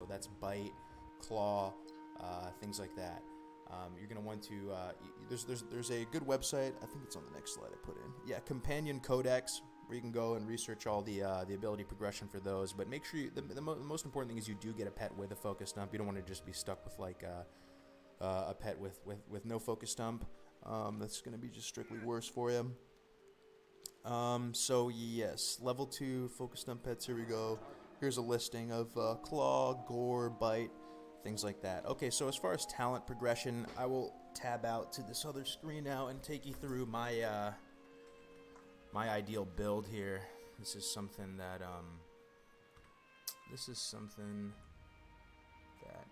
That's bite, claw, things like that. You're going to want to, there's a good website, I think it's on the next slide I put in. Yeah, Companion Codex, where you can go and research all the ability progression for those. But make sure the most important thing is you do get a pet with a focus dump. You don't want to just be stuck with like a pet with no focus dump. That's going to be just strictly worse for you. So yes, level 2 focus dump pets, here we go. Here's a listing of claw, gore, bite, things like that. Okay, so as far as talent progression, I will tab out to this other screen now and take you through my my ideal build here. This is something that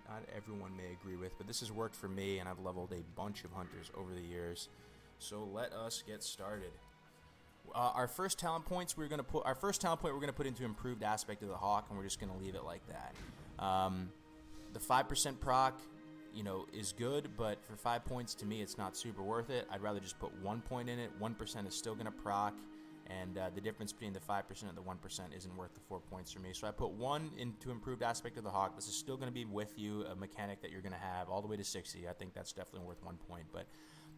not everyone may agree with, but this has worked for me, and I've leveled a bunch of hunters over the years. So let us get started. Our first talent point we're gonna put into improved aspect of the hawk, and we're just gonna leave it like that. The 5% proc, is good, but for 5 points, to me, it's not super worth it. I'd rather just put 1 point in it. 1% is still gonna proc, and the difference between the 5% and the 1% isn't worth the 4 points for me. So I put 1 into improved aspect of the hawk. This is still gonna be with you, a mechanic that you're gonna have all the way to 60. I think that's definitely worth 1 point. But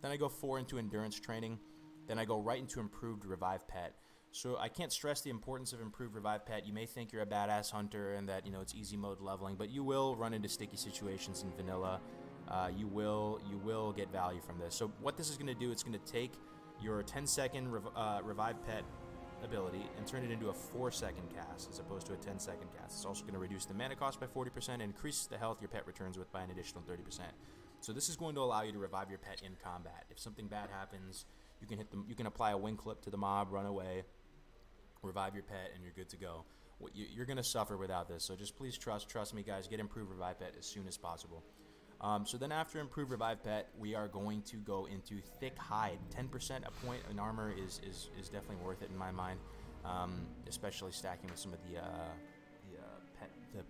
then I go 4 into endurance training. Then I go right into improved revive pet. So I can't stress the importance of improved revive pet. You may think you're a badass hunter and that it's easy mode leveling, but you will run into sticky situations in vanilla. You will get value from this. So what this is going to do, it's going to take your 10-second revive pet ability and turn it into a 4-second cast as opposed to a 10-second cast. It's also going to reduce the mana cost by 40% and increase the health your pet returns with by an additional 30%. So this is going to allow you to revive your pet in combat. If something bad happens, you can apply a wing clip to the mob, run away, revive your pet, and you're good to go. You're going to suffer without this, so just please trust me, guys. Get improved revive pet as soon as possible. So then after improved revive pet, we are going to go into thick hide. 10% a point in armor is definitely worth it in my mind, especially stacking with some of the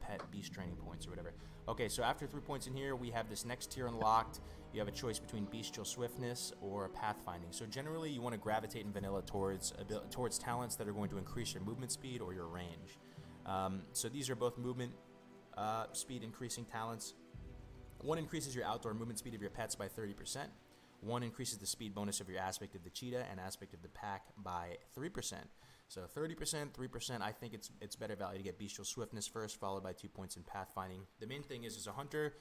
pet beast training points or whatever. Okay, so after 3 points in here, we have this next tier unlocked. You have a choice between bestial swiftness or pathfinding. So generally, you want to gravitate in vanilla towards talents that are going to increase your movement speed or your range. So these are both movement speed increasing talents. One increases your outdoor movement speed of your pets by 30%. One increases the speed bonus of your aspect of the cheetah and aspect of the pack by 3%. So 30%, 3%, I think it's better value to get bestial swiftness first, followed by 2 points in pathfinding. The main thing is, as a hunter,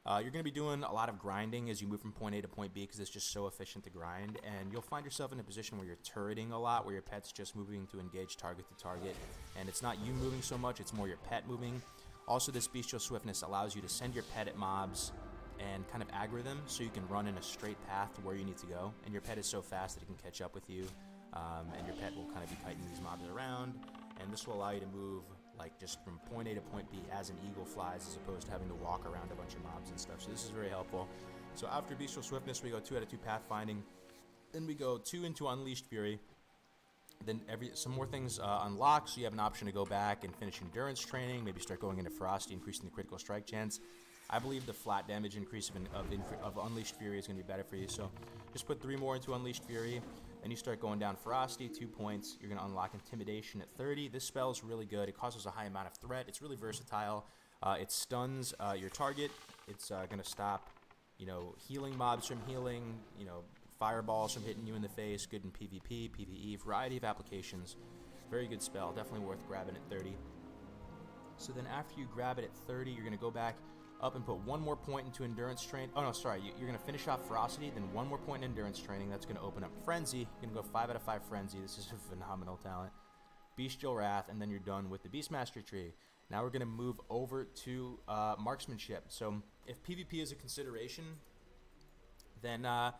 you're going to be doing a lot of grinding as you move from point A to point B because it's just so efficient to grind, and you'll find yourself in a position where you're turreting a lot, where your pet's just moving to engage target to target, and it's not you moving so much, it's more your pet moving. Also, this bestial swiftness allows you to send your pet at mobs and kind of aggro them so you can run in a straight path to where you need to go, and your pet is so fast that it can catch up with you, and your pet will kind of be kiting these mobs around, and this will allow you to move like just from point A to point B as an eagle flies, as opposed to having to walk around a bunch of mobs and stuff. So this is very helpful. So after bestial swiftness, we go 2 out of 2 pathfinding, then we go 2 into unleashed fury. Then some more things unlock, so you have an option to go back and finish endurance training, maybe start going into ferocity, increasing the critical strike chance. I believe the flat damage increase of Unleashed Fury is going to be better for you, so just put 3 more into Unleashed Fury, then you start going down Ferocity, 2 points. You're going to unlock Intimidation at 30. This spell is really good. It causes a high amount of threat. It's really versatile. It stuns your target. It's going to stop, healing mobs from healing, fireballs from hitting you in the face. Good in PvP, PvE, variety of applications. Very good spell. Definitely worth grabbing at 30. So then after you grab it at 30, you're going to go back up and put 1 more point into endurance training. Oh no, sorry, you're going to finish off ferocity, then 1 more point in endurance training. That's going to open up frenzy. You're going to go 5 out of 5 frenzy. This is a phenomenal talent. Bestial wrath, and then you're done with the beast mastery tree. Now we're going to move over to marksmanship. So if PvP is a consideration, then I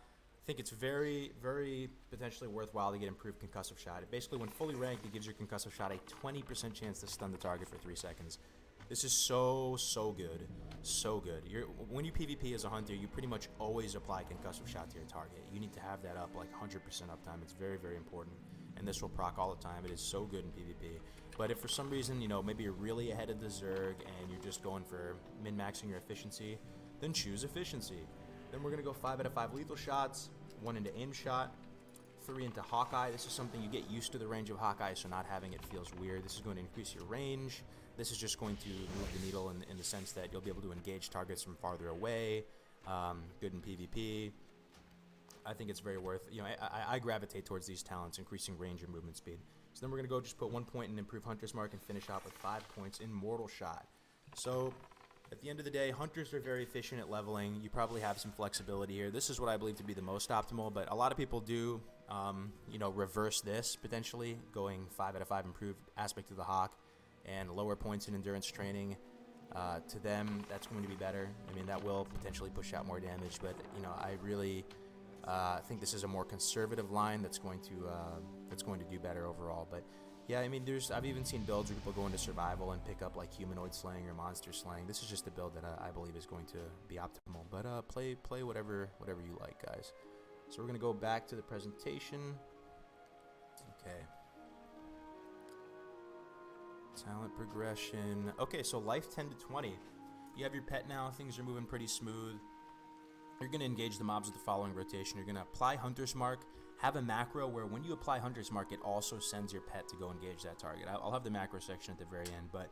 think it's very, very potentially worthwhile to get improved concussive shot. Basically, when fully ranked, it gives your concussive shot a 20% chance to stun the target for 3 seconds. This is so good. So good. When you PvP as a hunter, you pretty much always apply concussive shot to your target. You need to have that up like 100% uptime. It's very, very important. And this will proc all the time. It is so good in PvP. But if for some reason, maybe you're really ahead of the Zerg and you're just going for min-maxing your efficiency, then choose efficiency. Then we're going to go 5 out of 5 lethal shots, 1 into aim shot, 3 into Hawkeye. This is something you get used to the range of Hawkeye, so not having it feels weird. This is going to increase your range, This is just going to move the needle in the sense that you'll be able to engage targets from farther away. Good in PvP. I think it's very worth, I gravitate towards these talents, increasing range and movement speed. So then we're going to go just put 1 point in Improve Hunter's Mark and finish out with 5 points in Mortal Shot. So at the end of the day, Hunters are very efficient at leveling. You probably have some flexibility here. This is what I believe to be the most optimal, but a lot of people do, reverse this potentially, going 5 out of 5 improved aspect of the Hawk and lower points in endurance training. To them, that's going to be better. I mean, that will potentially push out more damage, but I really think this is a more conservative line that's going to do better overall. But yeah, I mean, I've even seen builds where people go into survival and pick up like humanoid slaying or monster slaying. This is just a build that I believe is going to be optimal. But play whatever you like, guys. So we're gonna go back to the presentation. Okay. Talent progression. Okay, so life 10 to 20. You have your pet now. Things are moving pretty smooth. You're going to engage the mobs with the following rotation. You're going to apply Hunter's Mark. Have a macro where when you apply Hunter's Mark, it also sends your pet to go engage that target. I'll have the macro section at the very end, but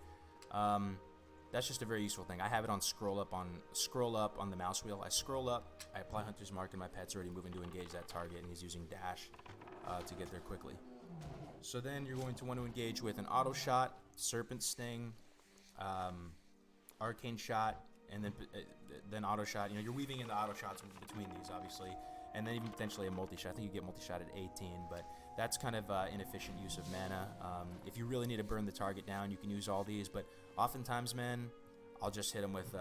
that's just a very useful thing. I have it on scroll up on the mouse wheel. I scroll up, I apply Hunter's Mark, and my pet's already moving to engage that target, and he's using dash to get there quickly. So then you're going to want to engage with an auto shot, serpent sting, arcane shot, and then auto shot. You're weaving in the auto shots between these, obviously, and then even potentially a multi-shot. I think you get multi-shot at 18, but that's kind of inefficient use of mana. If you really need to burn the target down, you can use all these, but oftentimes, man, I'll just hit them with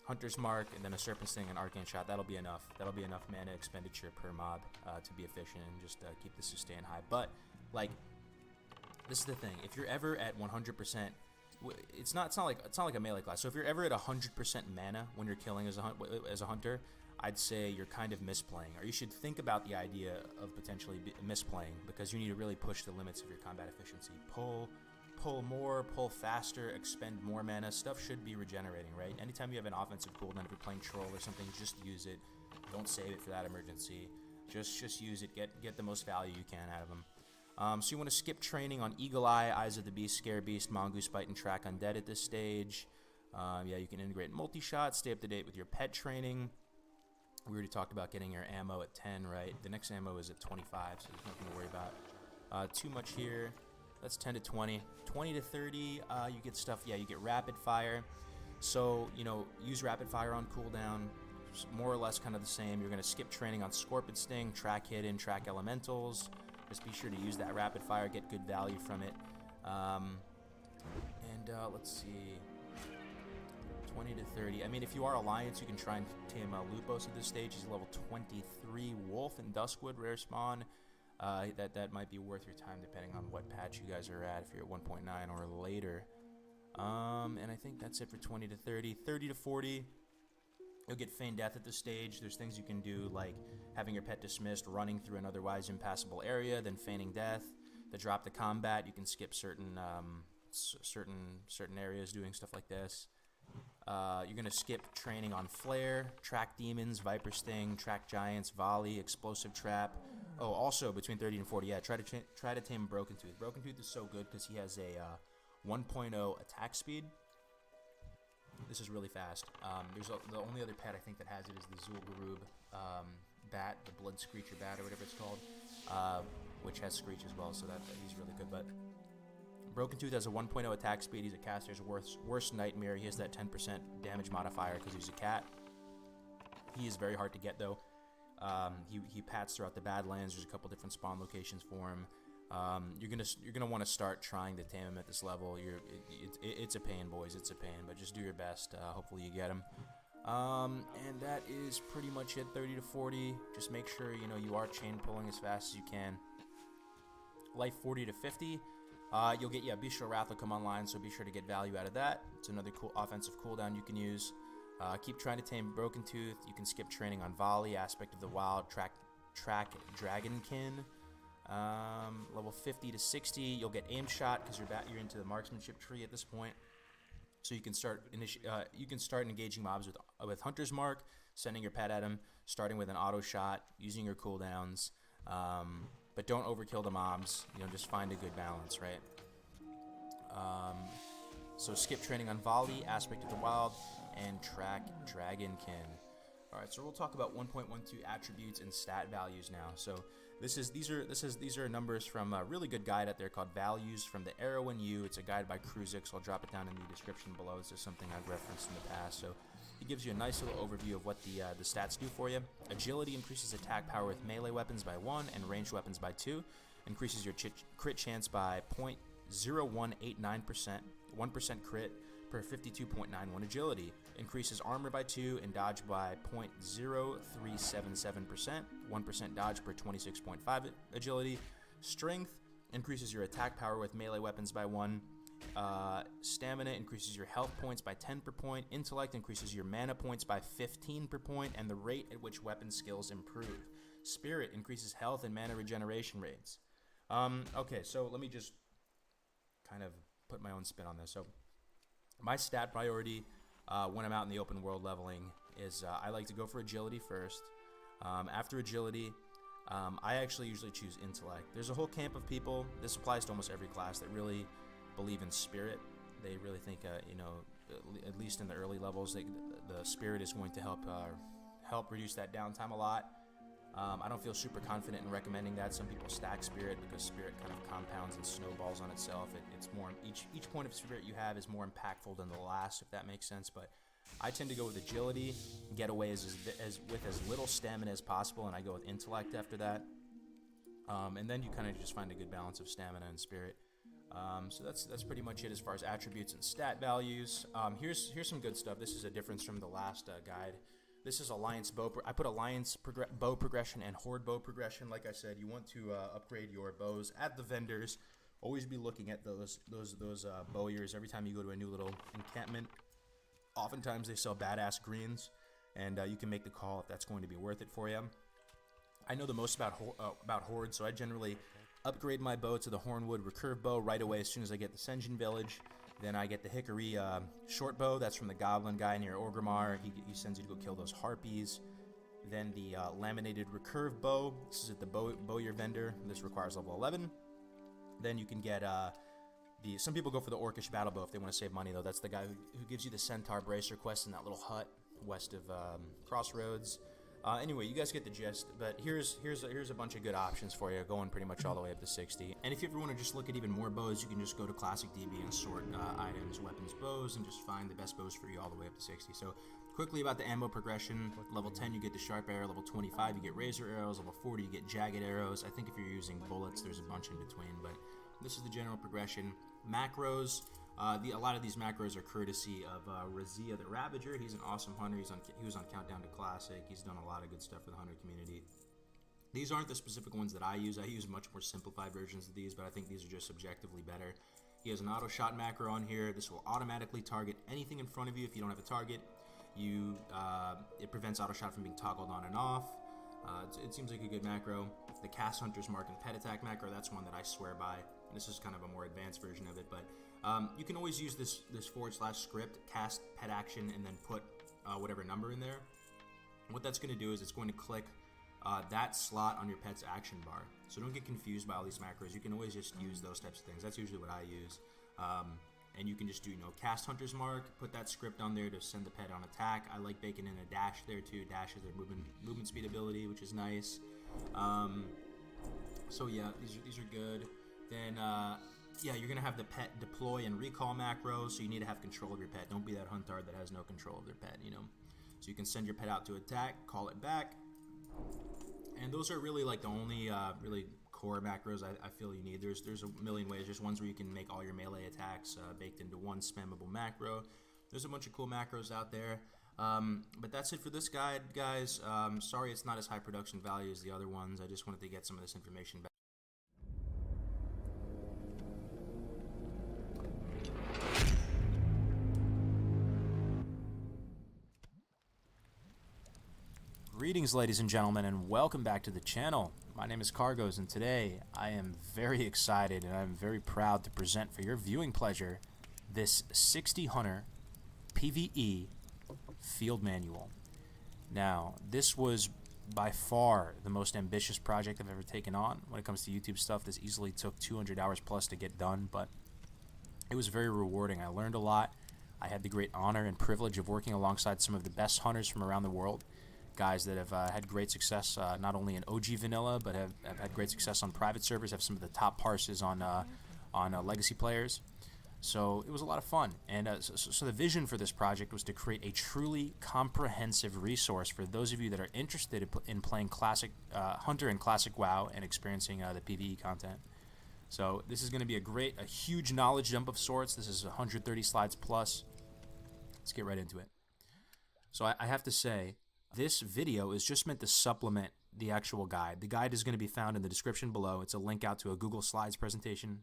Hunter's Mark and then a serpent sting and arcane shot. That'll be enough. That'll be enough mana expenditure per mob to be efficient and just keep the sustain high. But like, this is the thing. If you're ever at 100%, it's not like a melee class. So if you're ever at 100% mana when you're killing as a hunter, I'd say you're kind of misplaying, or you should think about the idea of potentially misplaying, because you need to really push the limits of your combat efficiency. Pull more, pull faster, expend more mana. Stuff should be regenerating, right? Anytime you have an offensive cooldown, if you're playing troll or something, just use it. Don't save it for that emergency. Just use it. Get the most value you can out of them. So you want to skip training on Eagle Eye, Eyes of the Beast, Scare Beast, Mongoose Bite, and Track Undead at this stage. Yeah, you can integrate multi-shot, stay up to date with your pet training. We already talked about getting your ammo at 10, right? The next ammo is at 25, so there's nothing to worry about. Too much here. That's 10 to 20. 20 to 30, you get stuff, yeah, you get Rapid Fire. So, use Rapid Fire on cooldown. More or less kind of the same. You're going to skip training on Scorpion Sting, Track Hidden, Track Elementals. Just be sure to use that Rapid Fire, get good value from it. Let's see, 20 to 30. I mean, if you are Alliance, you can try and tame Lupos at this stage. He's level 23. Wolf and Duskwood, rare spawn. That might be worth your time depending on what patch you guys are at, if you're at 1.9 or later. And I think that's it for 20 to 30. 30 to 40. You'll get Feign Death at this stage. There's things you can do, like having your pet dismissed, running through an otherwise impassable area, then feigning death. To drop the combat, you can skip certain areas doing stuff like this. You're going to skip training on Flare, Track Demons, Viper Sting, Track Giants, Volley, Explosive Trap. Oh, also between 30 and 40, yeah, try to tame Broken Tooth. Broken Tooth is so good because he has a 1.0 attack speed. This is really fast. The only other pet I think that has it is the Zul'Gurub bat, the Blood Screecher bat or whatever it's called, which has Screech as well, so that he's really good. But Broken Tooth has a 1.0 attack speed. He's a caster's worst nightmare. He has that 10% damage modifier because he's a cat. He is very hard to get though. He pats throughout the Badlands. There's a couple different spawn locations for him. You're gonna want to start trying to tame him at this level. It's a pain, boys. It's a pain, but just do your best. Hopefully you get him. And that is pretty much it. 30 to 40. Just make sure you are chain pulling as fast as you can. Life 40 to 50. You'll get Bestial Wrath will come online, so be sure to get value out of that. It's another cool offensive cooldown you can use. Keep trying to tame Broken Tooth. You can skip training on Volley, Aspect of the Wild, Track Dragonkin. Level 50 to 60, you'll get Aim Shot because you're into the marksmanship tree at this point. So you can start engaging mobs with Hunter's Mark, sending your pet at him, starting with an auto shot, using your cooldowns. But don't overkill the mobs. Just find a good balance, right? So skip training on volley, aspect of the wild, and track dragonkin. All right, so we'll talk about 1.12 attributes and stat values now. So these are numbers from a really good guide out there called Values from the Arrow and You. It's a guide by Kruzik, so I'll drop it down in the description below. This is something I've referenced in the past. So it gives you a nice little overview of what the stats do for you. Agility increases attack power with melee weapons by 1 and ranged weapons by 2. Increases your crit chance by 0.0189%, 1% crit per 52.91 agility. Increases armor by 2 and dodge by 0.0377%, 1% dodge per 26.5 agility. Strength increases your attack power with melee weapons by 1. Stamina increases your health points by 10 per point. Intellect increases your mana points by 15 per point, and the rate at which weapon skills improve. Spirit increases health and mana regeneration rates. Okay, so let me just kind of put my own spin on this. So my stat priority when I'm out in the open world leveling is I like to go for agility first. After agility, I actually usually choose intellect. There's a whole camp of people, this applies to almost every class, that really believe in spirit. They really think, at least in the early levels, the spirit is going to help reduce that downtime a lot. I don't feel super confident in recommending that. Some people stack spirit because spirit kind of compounds and snowballs on itself. It's more, each point of spirit you have is more impactful than the last, if that makes sense. But I tend to go with agility, get away with as little stamina as possible, and I go with intellect after that. And then you kind of just find a good balance of stamina and spirit. So that's pretty much it as far as attributes and stat values. Here's some good stuff. This is a difference from the last guide. This is Alliance bow. I put Alliance bow progression and Horde bow progression. Like I said, you want to upgrade your bows at the vendors. Always be looking at those bowyers every time you go to a new little encampment. Oftentimes they sell badass greens, and you can make the call if that's going to be worth it for you. I know the most about Horde, so I generally upgrade my bow to the Hornwood recurve bow right away as soon as I get the Senjin village. Then I get the Hickory short bow. That's from the Goblin guy near Orgrimmar. He sends you to go kill those harpies. Then the laminated recurve bow. This is at the bowyer vendor. This requires level 11. Then you can get some people go for the Orcish battle bow if they want to save money, though. That's the guy who gives you the Centaur Bracer quest in that little hut west of Crossroads. Anyway, you guys get the gist, but here's a bunch of good options for you, going pretty much all the way up to 60. And if you ever want to just look at even more bows, you can just go to Classic DB and sort items, weapons, bows, and just find the best bows for you all the way up to 60. So quickly about the ammo progression, level 10 you get the sharp arrow, level 25 you get razor arrows, level 40 you get jagged arrows. I think if you're using bullets, there's a bunch in between, but this is the general progression. Macros. A lot of these macros are courtesy of Razia the Ravager. He's an awesome hunter. He was on Countdown to Classic. He's done a lot of good stuff for the hunter community. These aren't the specific ones that I use. I use much more simplified versions of these, but I think these are just subjectively better. He has an auto shot macro on here. This will automatically target anything in front of you if you don't have a target. It prevents auto shot from being toggled on and off. It seems like a good macro. The Cast Hunter's Mark and Pet Attack macro, that's one that I swear by. This is kind of a more advanced version of it, but you can always use this /script, cast pet action, and then put whatever number in there. What that's going to do is it's going to click that slot on your pet's action bar. So don't get confused by all these macros. You can always just use those types of things. That's usually what I use. And you can just do, Cast Hunter's Mark, put that script on there to send the pet on attack. I like baking in a dash there too. Dash is their movement speed ability, which is nice. So yeah, these are good. Then yeah, you're gonna have the pet deploy and recall macro, so you need to have control of your pet. Don't be that huntard that has no control of their pet, So you can send your pet out to attack, call it back, and those are really like the only really core macros I feel you need. There's a million ways. There's ones where you can make all your melee attacks baked into one spammable macro. There's a bunch of cool macros out there. But that's it for this guide, guys. Sorry it's not as high production value as the other ones. I just wanted to get some of this information back. Greetings, ladies and gentlemen, and welcome back to the channel. My name is Cargos, and today I am very excited and I'm very proud to present for your viewing pleasure this 60 Hunter PvE Field Manual. Now, this was by far the most ambitious project I've ever taken on. When it comes to YouTube stuff, this easily took 200 hours plus to get done, but It was very rewarding. I learned a lot. I had the great honor and privilege of working alongside some of the best hunters from around the world, guys that have had great success not only in OG vanilla, but have had great success on private servers, have some of the top parses on legacy players. So it was a lot of fun. And so the vision for this project was to create a truly comprehensive resource for those of you that are interested in playing classic Hunter and Classic WoW and experiencing the PvE content. So this is going to be a huge knowledge dump of sorts. This is 130 slides plus. Let's get right into it. So I have to say, this video is just meant to supplement the actual guide. The guide is going to be found in the description below. It's a link out to a Google Slides presentation.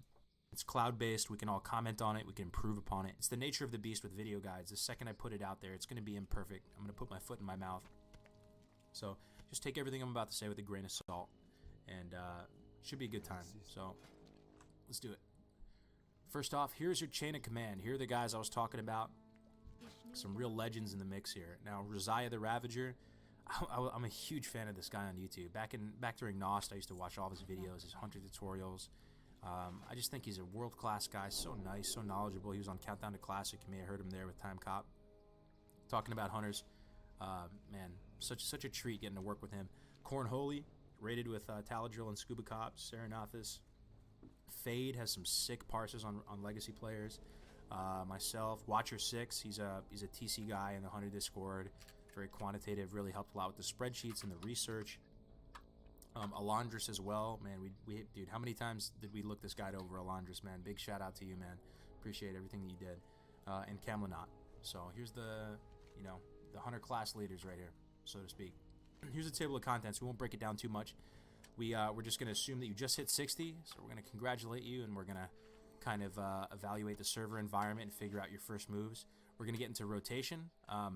It's cloud-based. We can all comment on it. We can improve upon it. It's the nature of the beast with video guides. The second I put it out there, it's going to be imperfect. I'm going to put my foot in my mouth. So just take everything I'm about to say with a grain of salt. And it should be a good time. So let's do it. First off, here's your chain of command. Here are the guys I was talking about. Some real legends in the mix here. Now, Rosiah the Ravager. I'm a huge fan of this guy on YouTube. Back during Nost, I used to watch all of his videos, his hunter tutorials. I just think he's a world-class guy. So nice, so knowledgeable. He was on Countdown to Classic. You may have heard him there with Time Cop. Talking about hunters. Man, such a treat getting to work with him. Cornholy, rated with Taladrill and Scuba Cops. Serenathus. Fade has some sick parses on legacy players. Myself, Watcher6, he's a TC guy in the Hunter Discord. Very quantitative, really helped a lot with the spreadsheets and the research. Alondris as well, man. Dude, how many times did we look this guy over? Alondris, man. Big shout out to you, man. Appreciate everything that you did. And Camlanot. So here's the Hunter class leaders right here, so to speak. Here's the table of contents. We won't break it down too much. We're just going to assume that you just hit 60, so we're going to congratulate you, and we're going to kind of evaluate the server environment and figure out your first moves. We're going to get into rotation. A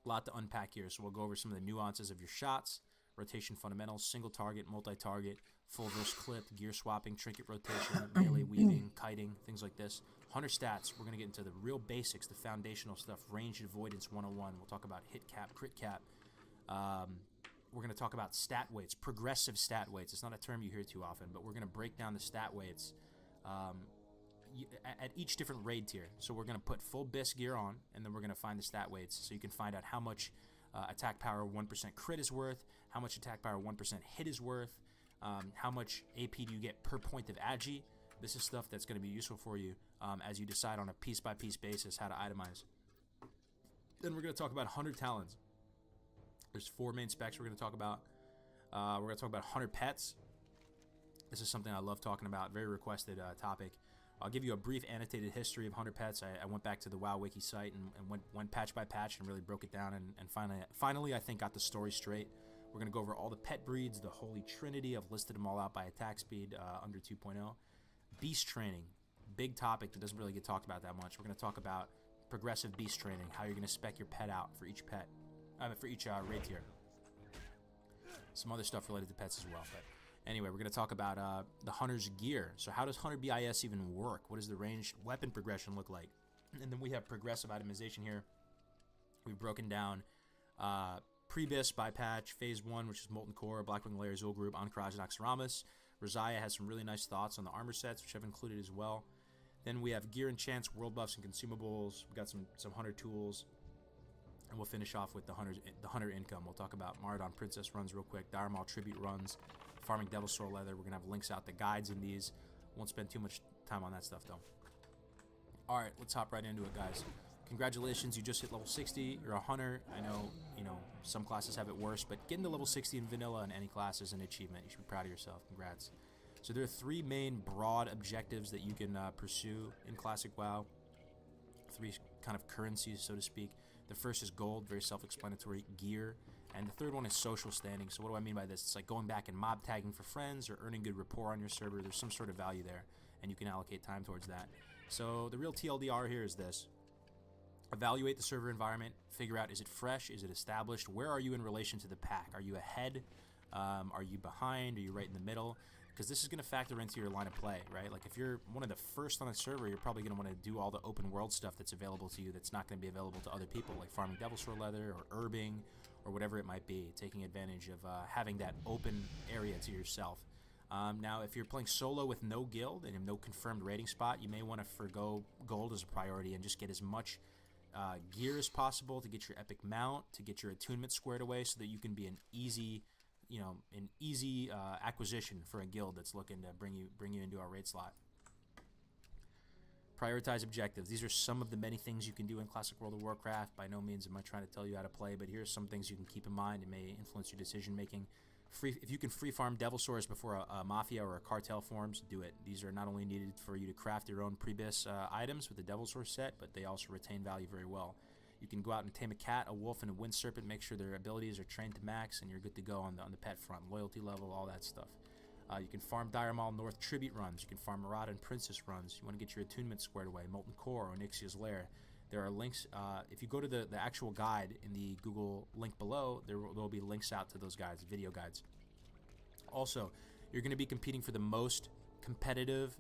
lot to unpack here, so we'll go over some of the nuances of your shots, rotation fundamentals, single target, multi-target, full verse clip, gear swapping, trinket rotation, melee weaving, kiting, things like this. Hunter stats, we're going to get into the real basics, the foundational stuff, range avoidance 101. We'll talk about hit cap, crit cap. We're going to talk about stat weights, progressive stat weights. It's not a term you hear too often, but we're going to break down the stat weights at each different raid tier. So we're going to put full BIS gear on, and then we're going to find the stat weights so you can find out how much attack power 1% crit is worth, how much attack power 1% hit is worth, how much AP do you get per point of agi. This is stuff that's going to be useful for you as you decide on a piece-by-piece basis how to itemize. Then we're going to talk about Hunter talents. There's 4 main specs we're going to talk about. We're going to talk about Hunter pets. This is something I love talking about. Very requested topic. I'll give you a brief annotated history of Hunter pets. I went back to the WoW Wiki site and went patch by patch and really broke it down and finally I think got the story straight. We're going to go over all the pet breeds, the Holy Trinity. I've listed them all out by attack speed under 2.0. Beast training. Big topic that doesn't really get talked about that much. We're going to talk about progressive beast training, how you're going to spec your pet out for each pet. For each raid tier. Some other stuff related to pets as well. But anyway, we're going to talk about the Hunter's gear. So how does Hunter BIS even work? What does the ranged weapon progression look like? And then we have progressive itemization here. We've broken down pre-BIS by patch, phase 1, which is Molten Core, Blackwing Lair, Zul Group, Ankara, and Axaramas. Rosiah has some really nice thoughts on the armor sets, which I've included as well. Then we have gear enchants, world buffs, and consumables. We've got some Hunter tools. And we'll finish off with the Hunter income. We'll talk about Maradon Princess runs real quick, Dire Maul Tribute runs, farming Devil Sword Leather. We're going to have links out, the guides in these. Won't spend too much time on that stuff, though. All right, let's hop right into it, guys. Congratulations, you just hit level 60. You're a Hunter. I know, some classes have it worse, but getting to level 60 in vanilla in any class is an achievement. You should be proud of yourself. Congrats. So there are 3 main broad objectives that you can pursue in Classic WoW. 3 kind of currencies, so to speak. The first is gold, very self-explanatory, gear, and the third one is social standing. So what do I mean by this? It's like going back and mob tagging for friends or earning good rapport on your server. There's some sort of value there, and you can allocate time towards that. So the real TLDR here is this. Evaluate the server environment, figure out, is it fresh, is it established, where are you in relation to the pack? Are you ahead? Are you behind? Are you right in the middle? Because this is going to factor into your line of play, right? Like if you're one of the first on the server, you're probably going to want to do all the open world stuff that's available to you that's not going to be available to other people, like farming Devil Sword Leather or herbing or whatever it might be, taking advantage of having that open area to yourself. Now, if you're playing solo with no guild and no confirmed raiding spot, you may want to forgo gold as a priority and just get as much gear as possible to get your epic mount, to get your attunement squared away, so that you can be an easy, acquisition for a guild that's looking to bring you into our raid slot. Prioritize objectives. These are some of the many things you can do in Classic World of Warcraft. By no means am I trying to tell you how to play, but here's some things you can keep in mind. It may influence your decision making. If you can free farm Devil Swords before a Mafia or a Cartel forms, do it. These are not only needed for you to craft your own Prebis items with the Devil Sword set, but they also retain value very well. You can go out and tame a cat, a wolf, and a wind serpent, make sure their abilities are trained to max, and you're good to go on the pet front. Loyalty level, all that stuff. You can farm Dire Maul North Tribute runs. You can farm Marauder and Princess runs. You want to get your attunement squared away. Molten Core or Onyxia's Lair. There are links. If you go to the actual guide in the Google link below, there will be links out to those guides, video guides. Also, you're going to be competing for the most competitive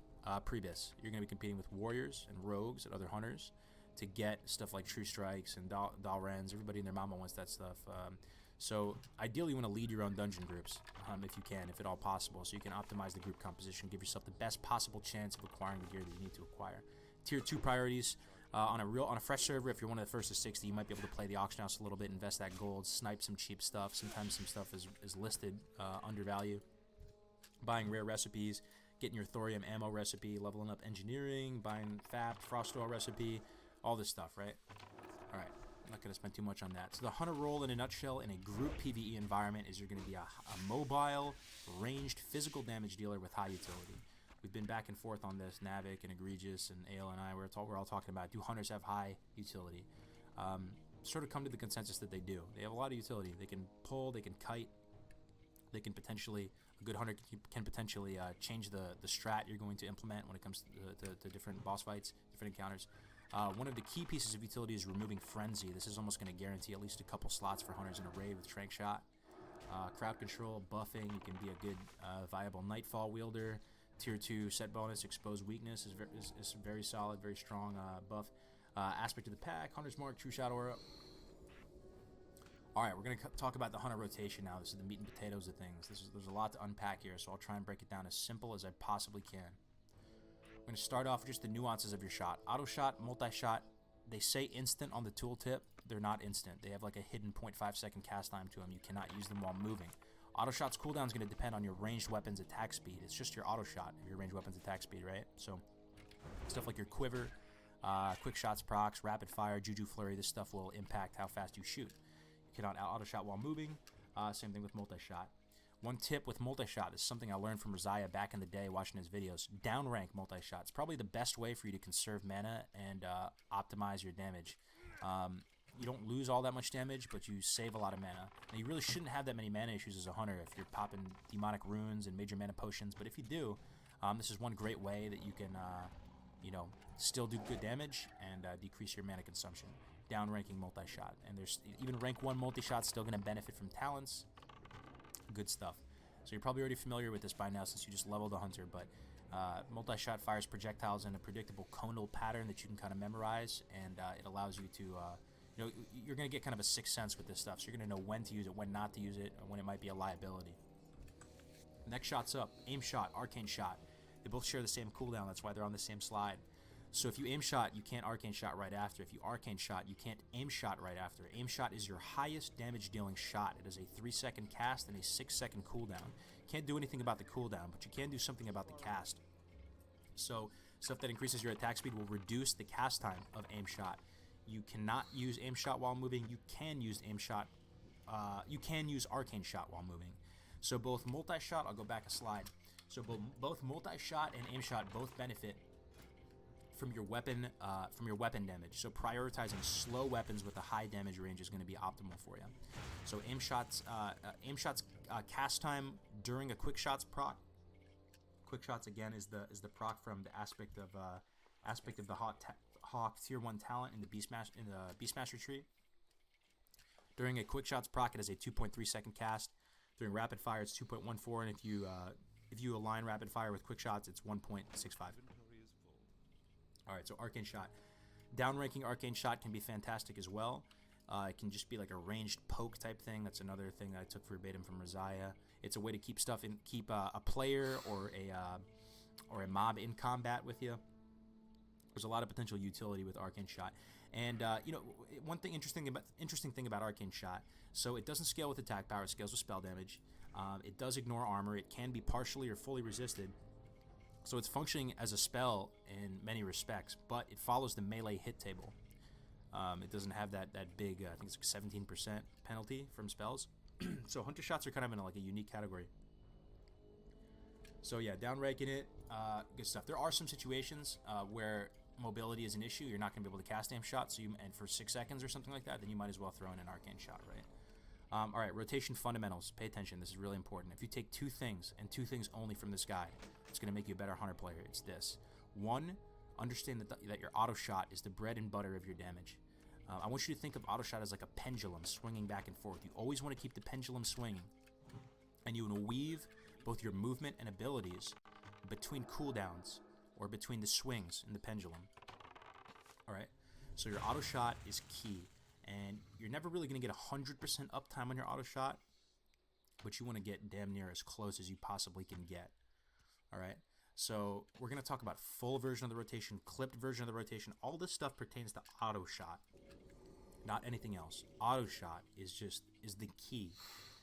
Prebis. You're going to be competing with warriors and rogues and other hunters to get stuff like True Strikes and Dalrens. Everybody and their mama wants that stuff. So ideally, you want to lead your own dungeon groups if you can, if at all possible, so you can optimize the group composition, give yourself the best possible chance of acquiring the gear that you need to acquire. Tier 2 priorities. On a fresh server, if you're one of the first to 60, you might be able to play the auction house a little bit, invest that gold, snipe some cheap stuff. Sometimes some stuff is listed under value. Buying rare recipes, getting your thorium ammo recipe, leveling up engineering, buying FAP, frost oil recipe, all this stuff, right? All right. I'm not going to spend too much on that. So the hunter role in a nutshell in a group PvE environment is you're going to be a mobile, ranged, physical damage dealer with high utility. We've been back and forth on this. Navik and Egregious and Ale and I, we're all talking about, do hunters have high utility? Sort of come to the consensus that they do. They have a lot of utility. They can pull, they can kite, they can potentially, a good hunter can potentially change the strat you're going to implement when it comes to different boss fights, different encounters. One of the key pieces of utility is removing Frenzy. This is almost going to guarantee at least a couple slots for hunters in a raid with Trank Shot. Crowd control, buffing, you can be a good viable Nightfall wielder. Tier 2 set bonus, exposed weakness is very solid, very strong buff. Aspect of the pack, Hunter's Mark, True Shot Aura. Alright, we're going to talk about the hunter rotation now. This is the meat and potatoes of things. There's a lot to unpack here, so I'll try and break it down as simple as I possibly can. I'm going to start off with just the nuances of your shot. Auto shot, multi-shot, they say instant on the tooltip. They're not instant. They have like a hidden 0.5 second cast time to them. You cannot use them while moving. Auto shot's cooldown is going to depend on your ranged weapon's attack speed. It's just your auto shot of your ranged weapon's attack speed, right? So stuff like your quiver, quick shots procs, rapid fire, juju flurry, this stuff will impact how fast you shoot. You cannot auto shot while moving. Same thing with multi-shot. One tip with multi-shot, this is something I learned from Resiah back in the day watching his videos. Downrank multi-shot. It's probably the best way for you to conserve mana and optimize your damage. You don't lose all that much damage, but you save a lot of mana. Now, you really shouldn't have that many mana issues as a hunter if you're popping demonic runes and major mana potions, but if you do, this is one great way that you can, still do good damage and decrease your mana consumption. Downranking multi-shot. And there's even rank 1 multi-shot still going to benefit from talents. Good stuff. So you're probably already familiar with this by now since you just leveled a hunter, but multi-shot fires projectiles in a predictable conal pattern that you can kind of memorize, and it allows you to, you're going to get kind of a sixth sense with this stuff, so you're going to know when to use it, when not to use it, and when it might be a liability. Next shot's up. Aim shot, arcane shot. They both share the same cooldown, that's why they're on the same slide. So if you aim shot, you can't arcane shot right after. If you arcane shot, you can't aim shot right after. Aim shot is your highest damage dealing shot. It is a 3-second cast and a 6-second cooldown. Can't do anything about the cooldown, but you can do something about the cast. So stuff that increases your attack speed will reduce the cast time of aim shot. You cannot use aim shot while moving. You can use aim shot. You can use arcane shot while moving. So both multi-shot, I'll go back a slide. So both multi-shot and aim shot both benefit from your weapon damage. So prioritizing slow weapons with a high damage range is going to be optimal for you. So aim shots cast time during a quick shots proc. Quick shots again is the proc from the aspect of the Hawk tier 1 talent in the Beastmaster tree. During a quick shots proc, it is a 2.3 second cast. During rapid fire, it's 2.14, and if you align rapid fire with quick shots, it's 1.65. Alright, so arcane shot. Downranking arcane shot can be fantastic as well. It can just be like a ranged poke type thing. That's another thing that I took verbatim from Rosiah. It's a way to keep a player or a mob in combat with you. There's a lot of potential utility with Arcane Shot. And, one thing interesting thing about Arcane Shot, so it doesn't scale with attack power, it scales with spell damage. It does ignore armor. It can be partially or fully resisted. So it's functioning as a spell in many respects, but it follows the melee hit table. It doesn't have that big, I think it's like 17% penalty from spells. So Hunter Shots are kind of in like a unique category. So yeah, downranking it, good stuff. There are some situations where mobility is an issue. You're not going to be able to cast aim shot, and for 6 seconds or something like that, then you might as well throw in an arcane shot, right? All right, rotation fundamentals. Pay attention. This is really important. If you take two things and two things only from this guide, it's going to make you a better hunter player. It's this. One, understand that your auto shot is the bread and butter of your damage. I want you to think of auto shot as like a pendulum swinging back and forth. You always want to keep the pendulum swinging, and you want to weave both your movement and abilities between cooldowns or between the swings in the pendulum. All right, so your auto shot is key, and you're never really going to get 100% uptime on your auto shot, but you want to get damn near as close as you possibly can get. All right, so we're going to talk about full version of the rotation, clipped version of the rotation. All this stuff pertains to auto shot, not anything else. Auto shot is the key.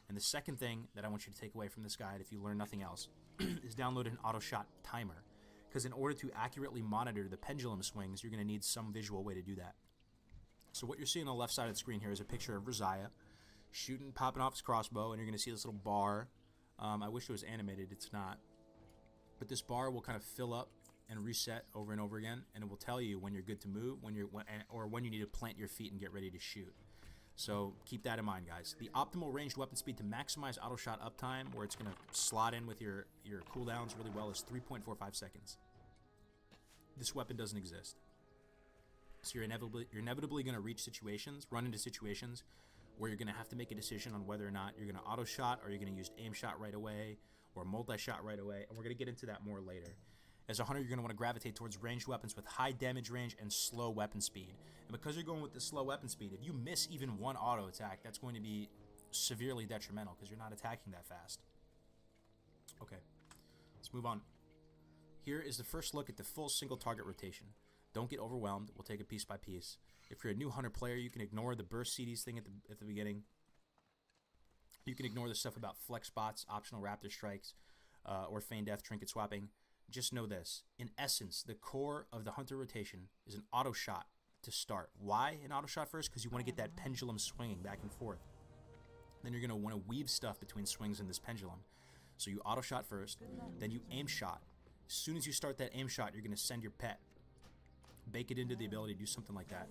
And the second thing that I want you to take away from this guide, if you learn nothing else, is download an auto shot timer. Because in order to accurately monitor the pendulum swings, you're going to need some visual way to do that. So what you're seeing on the left side of the screen here is a picture of Rosiah popping off his crossbow, and you're going to see this little bar. I wish it was animated. It's not. But this bar will kind of fill up and reset over and over again, and it will tell you when you're good to move, when you need to plant your feet and get ready to shoot. So keep that in mind, guys. The optimal ranged weapon speed to maximize auto shot uptime, where it's going to slot in with your cooldowns really well, is 3.45 seconds. This weapon doesn't exist. So you're inevitably going to run into situations where you're going to have to make a decision on whether or not you're going to auto shot, or you're going to use aim shot right away, or multi shot right away, and we're going to get into that more later. As a hunter, you're going to want to gravitate towards ranged weapons with high damage range and slow weapon speed. And because you're going with the slow weapon speed, if you miss even one auto attack, that's going to be severely detrimental because you're not attacking that fast. Okay, let's move on. Here is the first look at the full single target rotation. Don't get overwhelmed. We'll take it piece by piece. If you're a new hunter player, you can ignore the burst CDs thing at the beginning. You can ignore the stuff about flex spots, optional raptor strikes, or feign death trinket swapping. Just know this. In essence, the core of the hunter rotation is an auto shot to start. Why an auto shot first? Because you want to get that pendulum swinging back and forth. Then you're going to want to weave stuff between swings in this pendulum. So you auto shot first, then you aim shot. As soon as you start that aim shot, you're going to send your pet. Bake it into the ability to do something like that.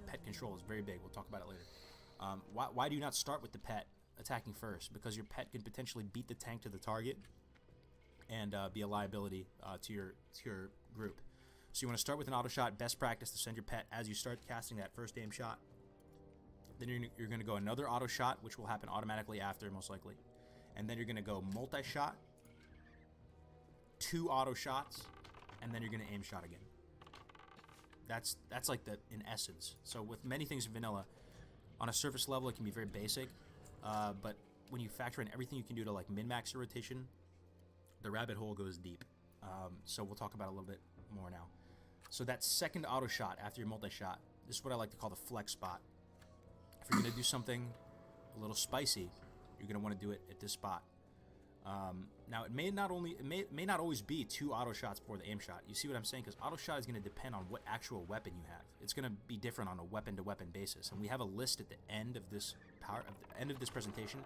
Pet control is very big. We'll talk about it later. Why do you not start with the pet attacking first? Because your pet can potentially beat the tank to the target and be a liability to your group. So you want to start with an auto shot. Best practice to send your pet as you start casting that first aim shot. Then you're going to go another auto shot, which will happen automatically after, most likely. And then you're going to go multi-shot, 2 auto shots, and then you're going to aim shot again. That's like in essence. So with many things in vanilla, on a surface level, it can be very basic. But when you factor in everything you can do to like min-max your rotation, the rabbit hole goes deep. So we'll talk about it a little bit more now. So that second auto shot after your multi-shot, this is what I like to call the flex spot. If you're going to do something a little spicy, you're going to want to do it at this spot. Now, it may not always be 2 auto shots before the aim shot. You see what I'm saying? Because auto shot is going to depend on what actual weapon you have. It's going to be different on a weapon-to-weapon basis. And we have a list at the end of this presentation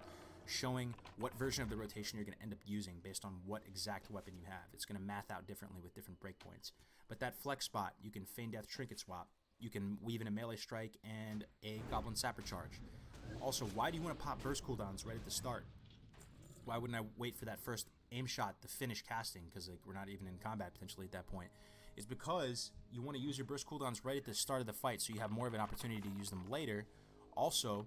showing what version of the rotation you're going to end up using based on what exact weapon you have. It's going to math out differently with different breakpoints. But that flex spot, you can feign death trinket swap. You can weave in a melee strike and a goblin sapper charge. Also, why do you want to pop burst cooldowns right at the start? Why wouldn't I wait for that first aim shot to finish casting? Because like we're not even in combat potentially at that point. It's because you want to use your burst cooldowns right at the start of the fight, so you have more of an opportunity to use them later. Also,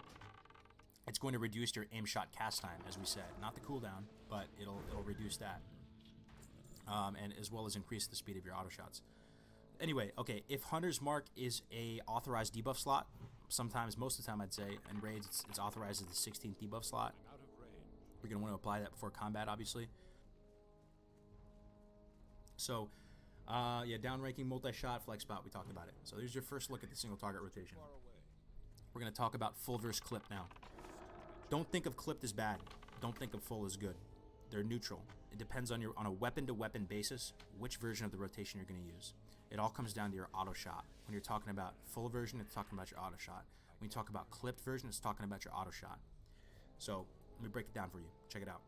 it's going to reduce your aim shot cast time, as we said. Not the cooldown, but it'll reduce that, and as well as increase the speed of your auto shots. Anyway, okay, if Hunter's Mark is a authorized debuff slot, sometimes, most of the time I'd say, in raids it's authorized as the 16th debuff slot. You're going to want to apply that before combat, obviously. So, yeah, downranking, multi-shot, flex spot, we talked about it. So there's your first look at the single target rotation. We're going to talk about full versus clip now. Don't think of clipped as bad. Don't think of full as good. They're neutral. It depends on a weapon-to-weapon basis which version of the rotation you're going to use. It all comes down to your auto shot. When you're talking about full version, it's talking about your auto shot. When you talk about clipped version, it's talking about your auto shot. So let me break it down for you. Check it out.